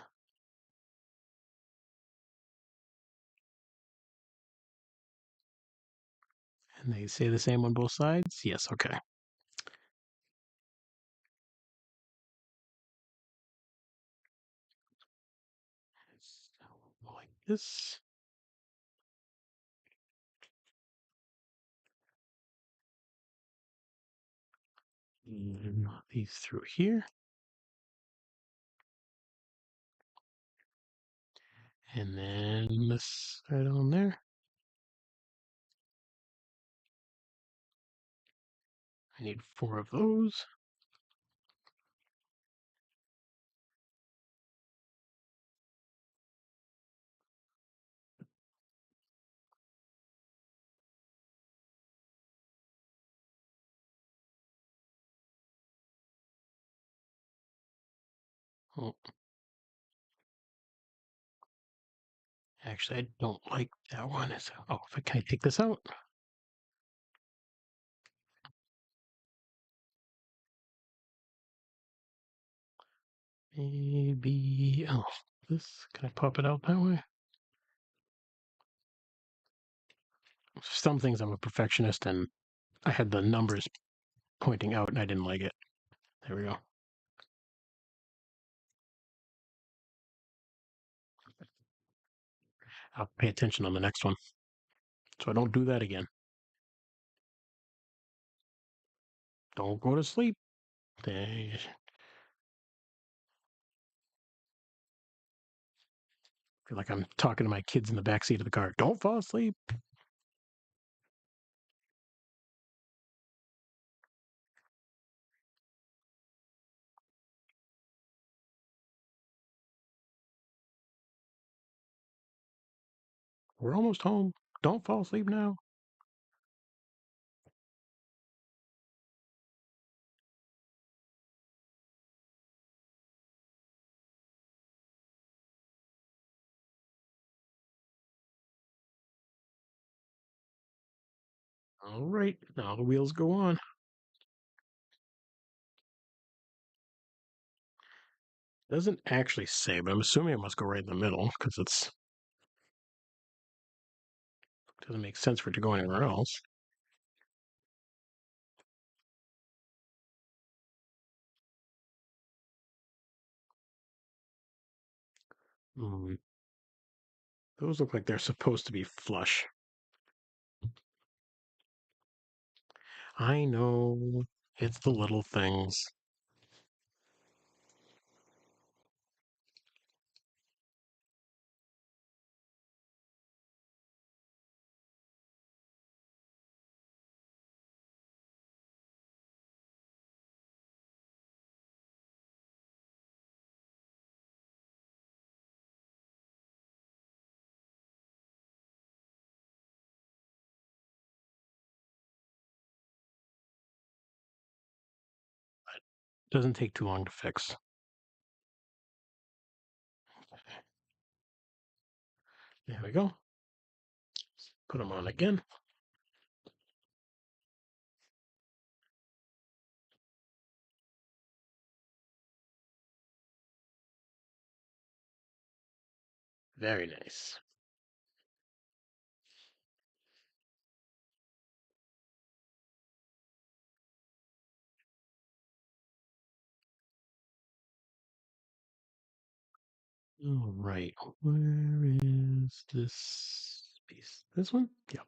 Speaker 1: And they say the same on both sides? Yes, okay. like this. And these through here. And then this right on there. I need 4 of those. Oh, actually, I don't like that one. Oh, can I take this out? Maybe. Oh, this. Can I pop it out that way? Some things I'm a perfectionist, and I had the numbers pointing out, and I didn't like it. There we go. I'll pay attention on the next one, so I don't do that again. Don't go to sleep. I feel like I'm talking to my kids in the back seat of the car. Don't fall asleep. We're almost home. Don't fall asleep now. All right, now the wheels go on. Doesn't actually say, but I'm assuming it must go right in the middle because it's doesn't make sense for it to go anywhere else. Hmm. Those look like they're supposed to be flush. I know. It's the little things. Doesn't take too long to fix. There we go. Put them on again. Very nice. All right. Where is this piece? This one? Yep.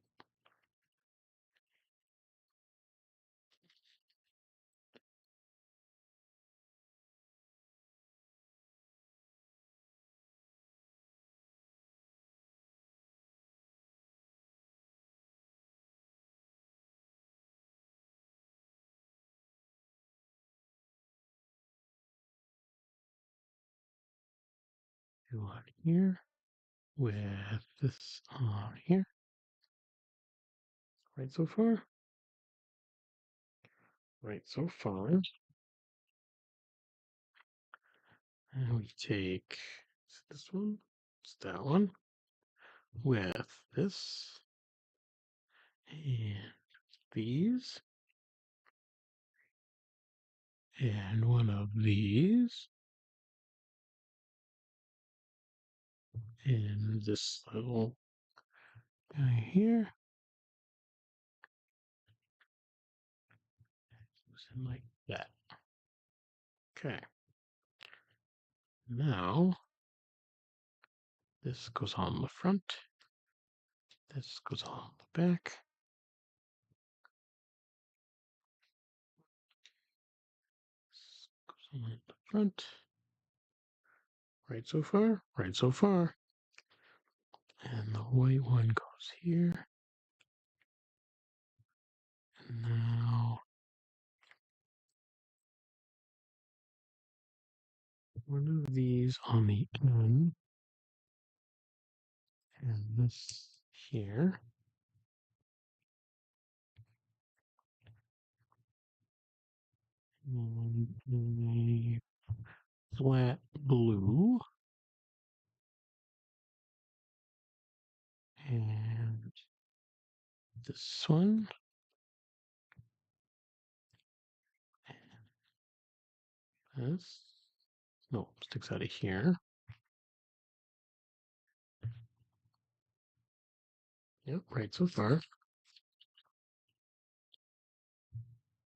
Speaker 1: Two on here with this on here. Right so far? Right so far. And we take this one, it's that one, with this and these, and one of these, and this little guy here. Goes in like that. Okay. Now This goes on the front. This goes on the back. This goes on the front. Right so far, right so far. And the white one goes here. And now one of these on the end. And this here. And a flat blue. And this one. And this. No, sticks out of here. Yep, right so far.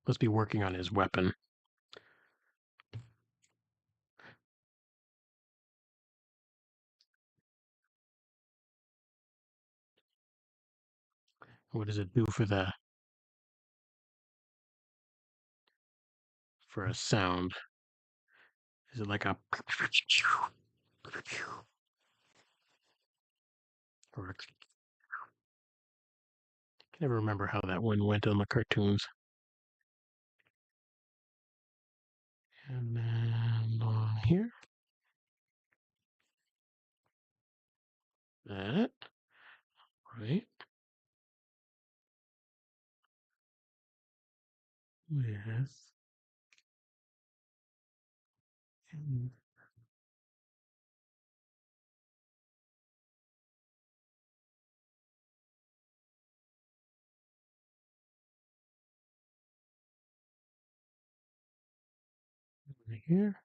Speaker 1: Must be working on his weapon. What does it do for a sound? Is it like a or I can never remember how that one went on the cartoons. And then on here. That. Right. With and right here.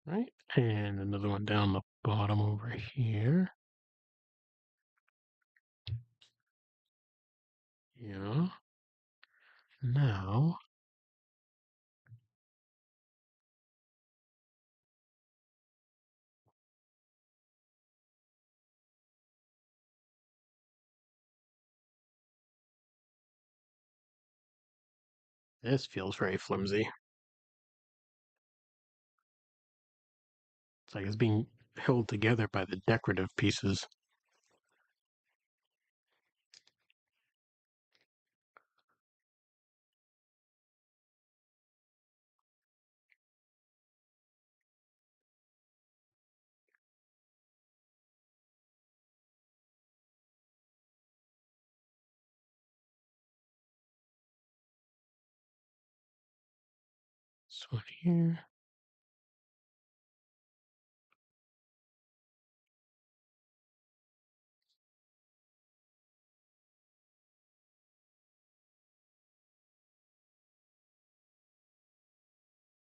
Speaker 1: Right. And another one down the bottom over here. Yeah. Now this feels very flimsy. It's like it's being held together by the decorative pieces. This one here.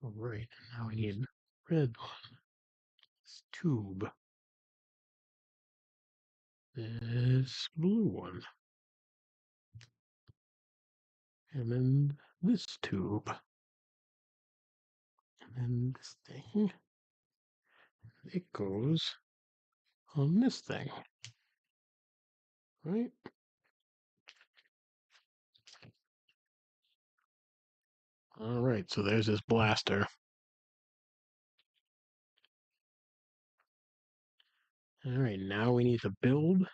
Speaker 1: All right. Now we need red one. This tube. This blue one. And then this tube. And then this thing. It goes on this thing. Right? All right. So there's this blaster. All right. Now we need to build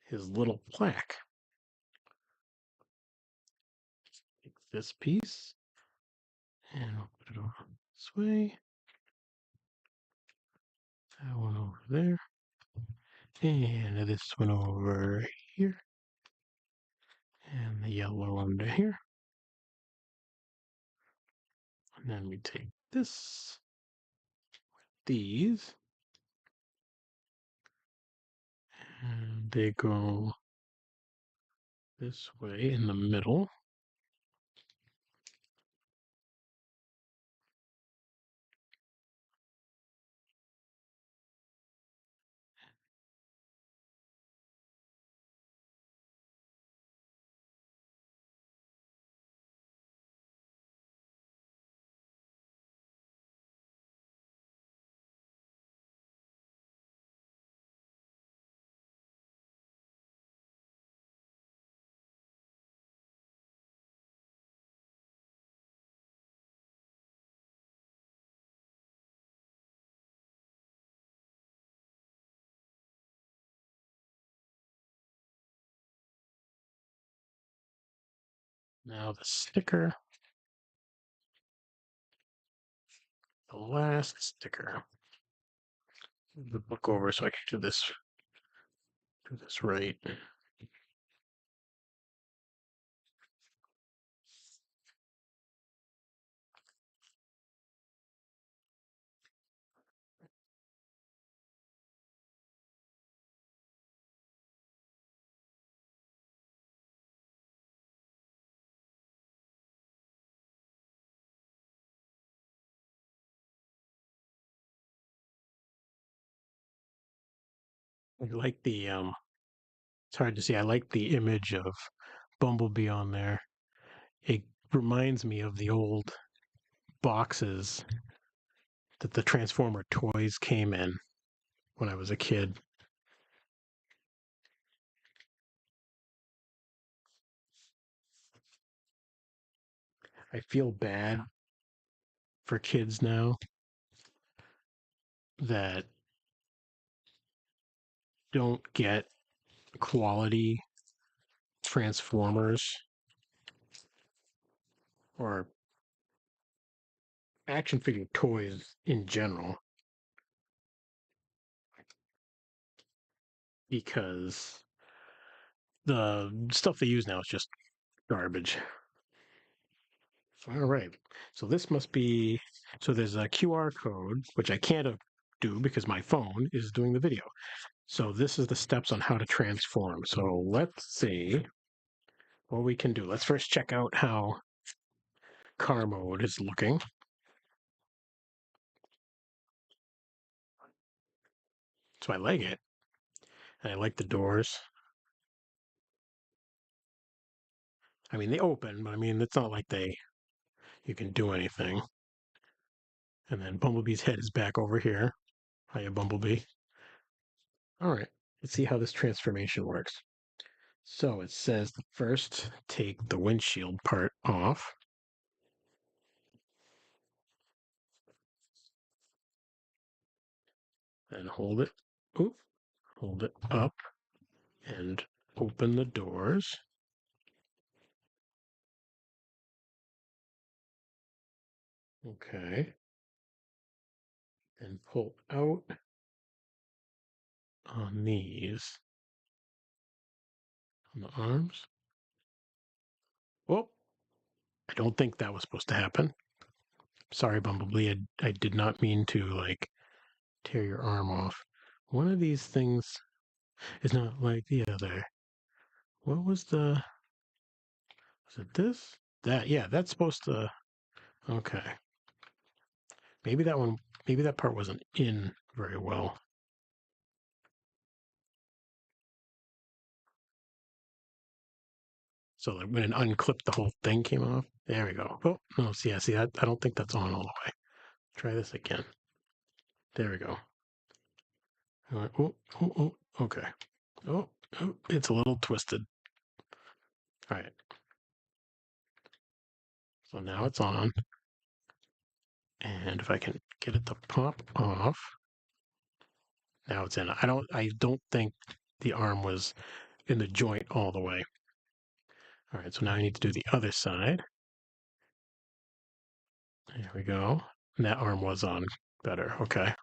Speaker 1: his little plaque. Take this piece and we'll put it over this way. That one over there. And this one over here. And the yellow under here. And then we take this, these, and they go this way in the middle. Now the sticker, the last sticker. The book over so I can do this right. I like the it's hard to see. I like the image of Bumblebee on there. It reminds me of the old boxes that the Transformer toys came in when I was a kid. I feel bad for kids now that don't get quality Transformers or action figure toys in general because the stuff they use now is just garbage. All right. So this must be, so there's a QR code, which I can't do because my phone is doing the video. So this is the steps on how to transform. So let's see what we can do. Let's first check out how car mode is looking. So I like it. And I like the doors. I mean, they open, but I mean, it's not like you can do anything. And then Bumblebee's head is back over here. Hiya, Bumblebee. All right, let's see how this transformation works. So it says first take the windshield part off. And hold it. Oop, hold it up and open the doors. Okay. And pull out on these on the arms. Whoop. I don't think that was supposed to happen. Sorry, Bumblebee. I did not mean to like tear your arm off. One of these things is not like the other. What was it this? That, yeah, that's supposed to, okay. Maybe that one, maybe that part wasn't in very well. So like when it unclipped, the whole thing came off. There we go. Oh, no, see, I don't think that's on all the way. Try this again. There we go. Oh, oh, oh, okay. Oh, oh, it's a little twisted. All right. So now it's on. And if I can get it to pop off, now it's in. I don't think the arm was in the joint all the way. All right, so now I need to do the other side. There we go. And that arm was on better. Okay.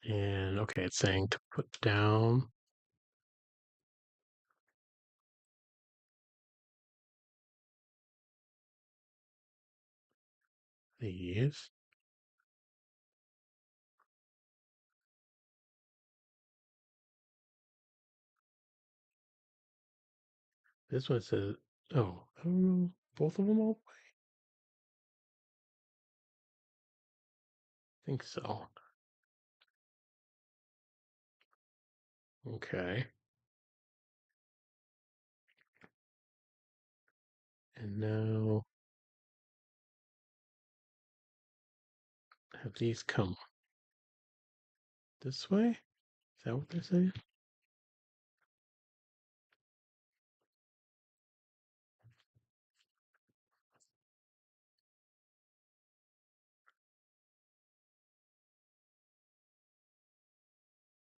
Speaker 1: And okay, it's saying to put down these. This one says, oh, I don't know, both of them all? I think so. Okay. And now have these come this way? Is that what they're saying?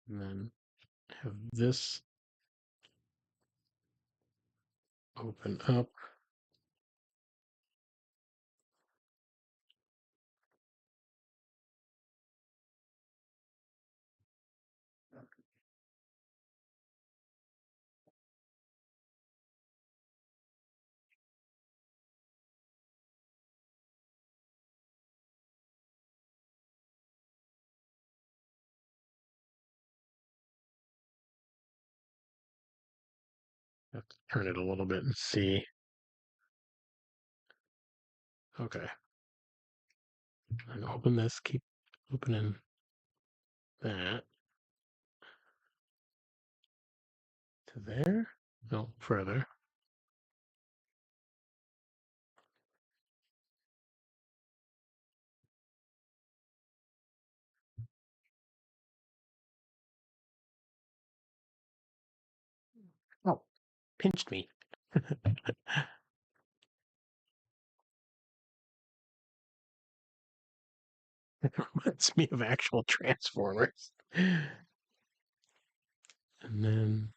Speaker 1: And then have this Open up. Have to turn it a little bit and see. Okay. I'm gonna open this, keep opening that to there. No, further. Oh, pinched me. It reminds me of actual Transformers. And then,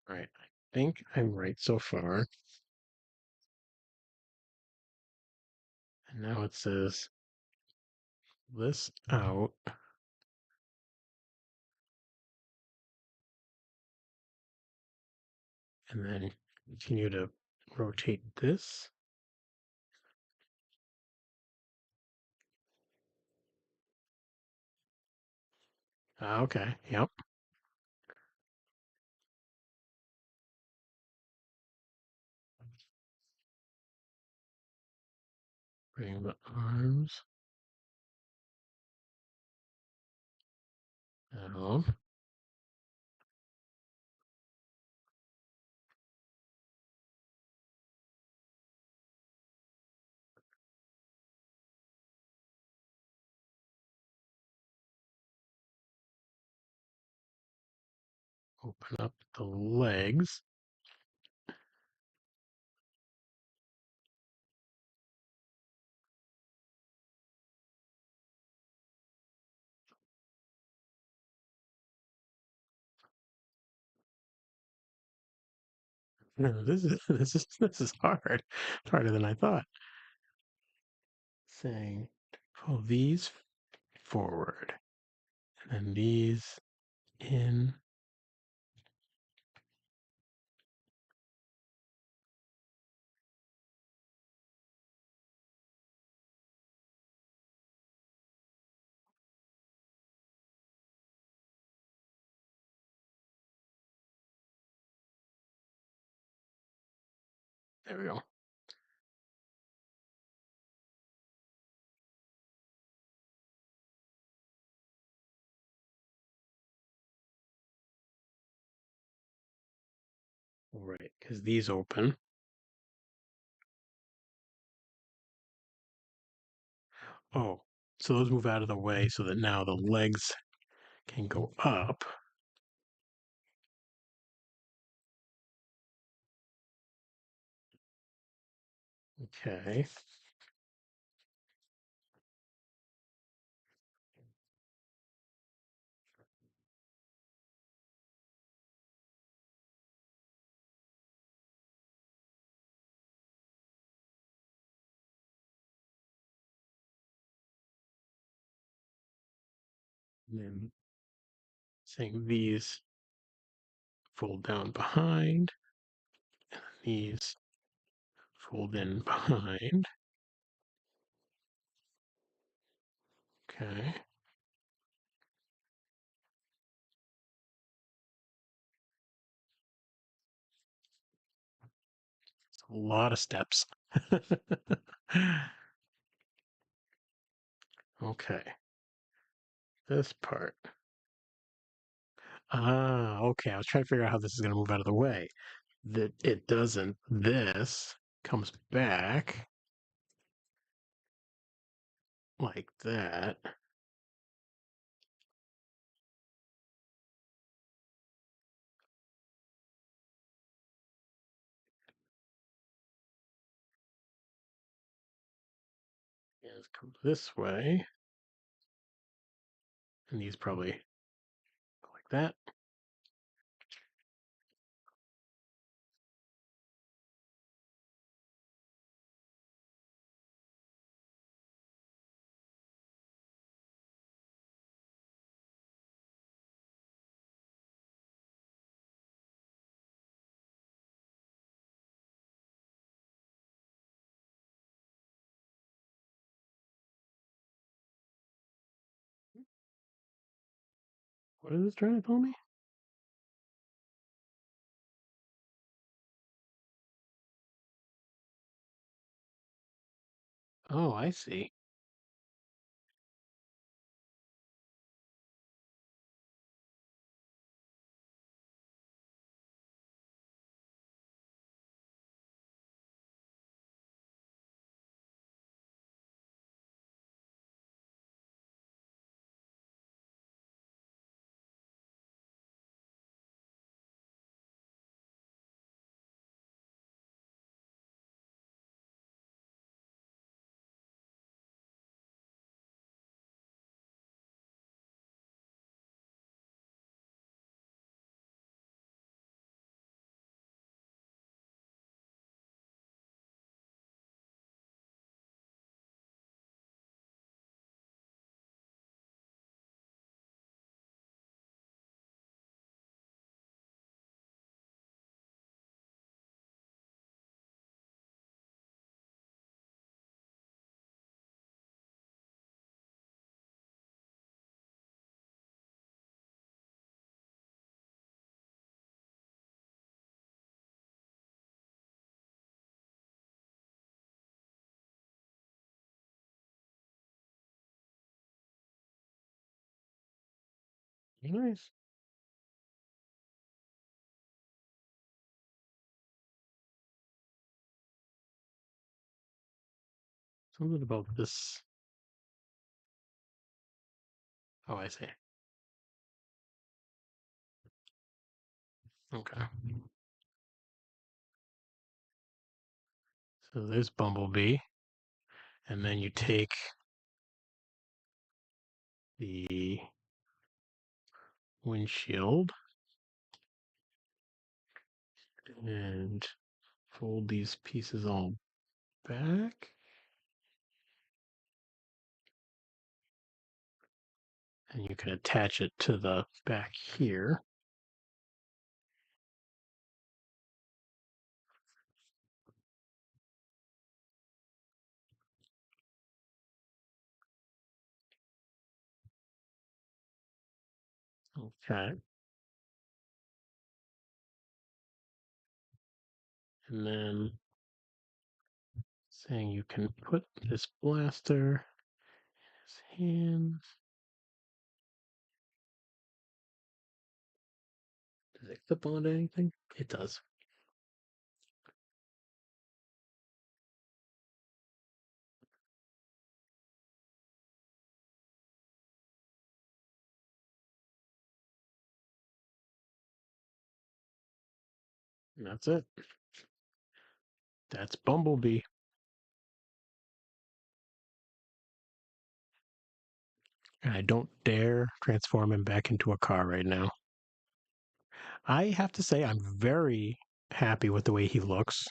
Speaker 1: right, I think I'm right so far. And now it says this out, and then continue to rotate this. Okay, yep. Bring the arms down. Open up the legs. No, this is hard. It's harder than I thought. Saying pull these forward, and then these in. There we go. All right, because these open. Oh, so those move out of the way so that now the legs can go up. Okay. And then saying these fold down behind, these fold in behind. Okay. It's a lot of steps. Okay. This part. Ah, okay. I was trying to figure out how this is going to move out of the way. That it doesn't. This comes back like that. Let's come this way. And these probably go like that. What is this trying to tell me? Oh, I see. Nice. Something about this. Oh, I see. Okay. So there's Bumblebee. And then you take the windshield and fold these pieces all back. And you can attach it to the back here. Okay. And then saying you can put this blaster in his hands. Does it clip onto anything? It does. And that's it. That's Bumblebee. And I don't dare transform him back into a car right now. I have to say, I'm very happy with the way he looks.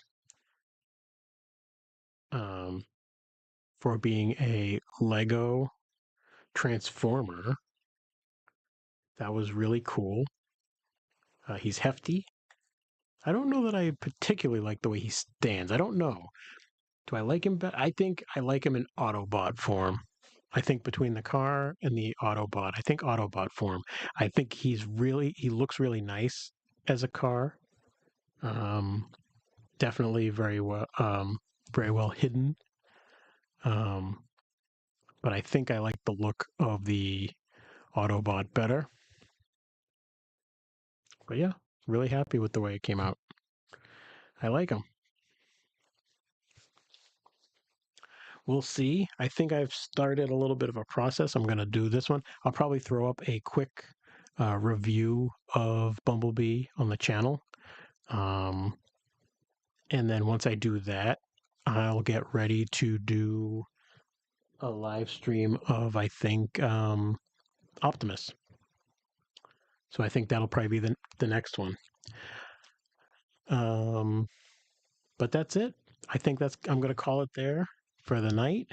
Speaker 1: Um, for being a Lego Transformer, that was really cool. He's hefty. I don't know that I particularly like the way he stands. I don't know. Do I like him better? I think I like him in Autobot form. I think between the car and the Autobot, I think Autobot form. I think he looks really nice as a car. Um, Definitely very well hidden. Um, but I think I like the look of the Autobot better. But yeah, really happy with the way it came out. I like him. We'll see. I think I've started a little bit of a process. I'm going to do this one. I'll probably throw up a quick review of Bumblebee on the channel. Um, and then once I do that, I'll get ready to do a live stream of, I think, Optimus. So I think that'll probably be the next one. Um, but that's it. I think I'm going to call it there for the night.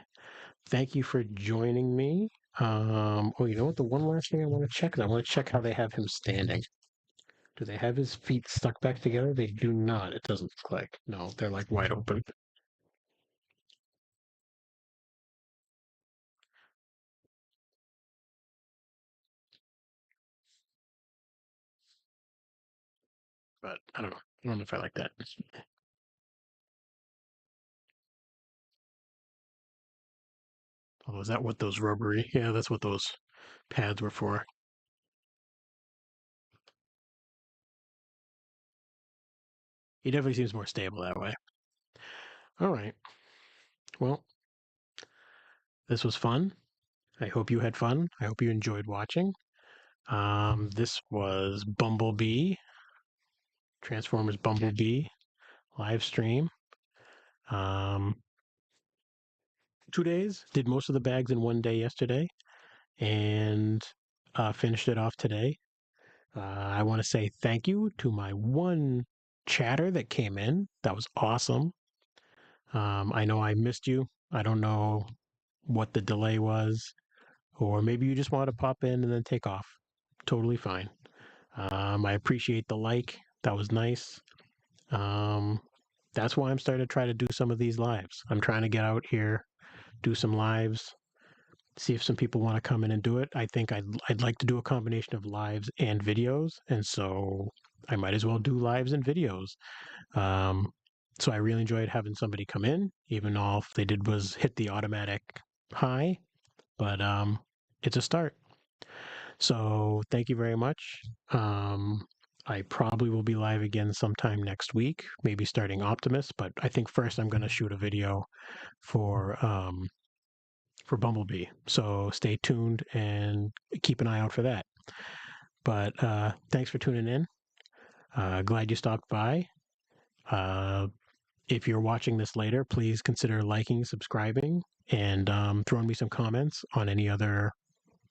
Speaker 1: Thank you for joining me. Oh, you know what? The one last thing I want to check is I want to check how they have him standing. Do they have his feet stuck back together? They do not. It doesn't look like. No, they're like wide open. But I don't know. I don't know if I like that. Although, is that what those rubbery? Yeah, that's what those pads were for. He definitely seems more stable that way. All right. Well, this was fun. I hope you had fun. I hope you enjoyed watching. This was Bumblebee, Transformers Bumblebee live stream. Um, 2 days. Did most of the bags in one day yesterday, and finished it off today. I want to say thank you to my one chatter that came in. That was awesome. I know I missed you. I don't know what the delay was, or maybe you just want to pop in and then take off. Totally fine. I appreciate the like. That was nice. Um, that's why I'm starting to try to do some of these lives. I'm trying to get out here, do some lives, see if some people want to come in and do it. I think I'd like to do a combination of lives and videos, and so I might as well do lives and videos. Um, so I really enjoyed having somebody come in, even though all they did was hit the automatic hi, but it's a start. So thank you very much. I probably will be live again sometime next week, maybe starting Optimus, but I think first I'm going to shoot a video for Bumblebee. So stay tuned and keep an eye out for that. But thanks for tuning in. Glad you stopped by. Uh, if you're watching this later, please consider liking, subscribing, and throwing me some comments on any other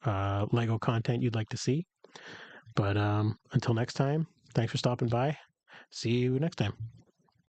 Speaker 1: Lego content you'd like to see. But until next time, thanks for stopping by. See you next time.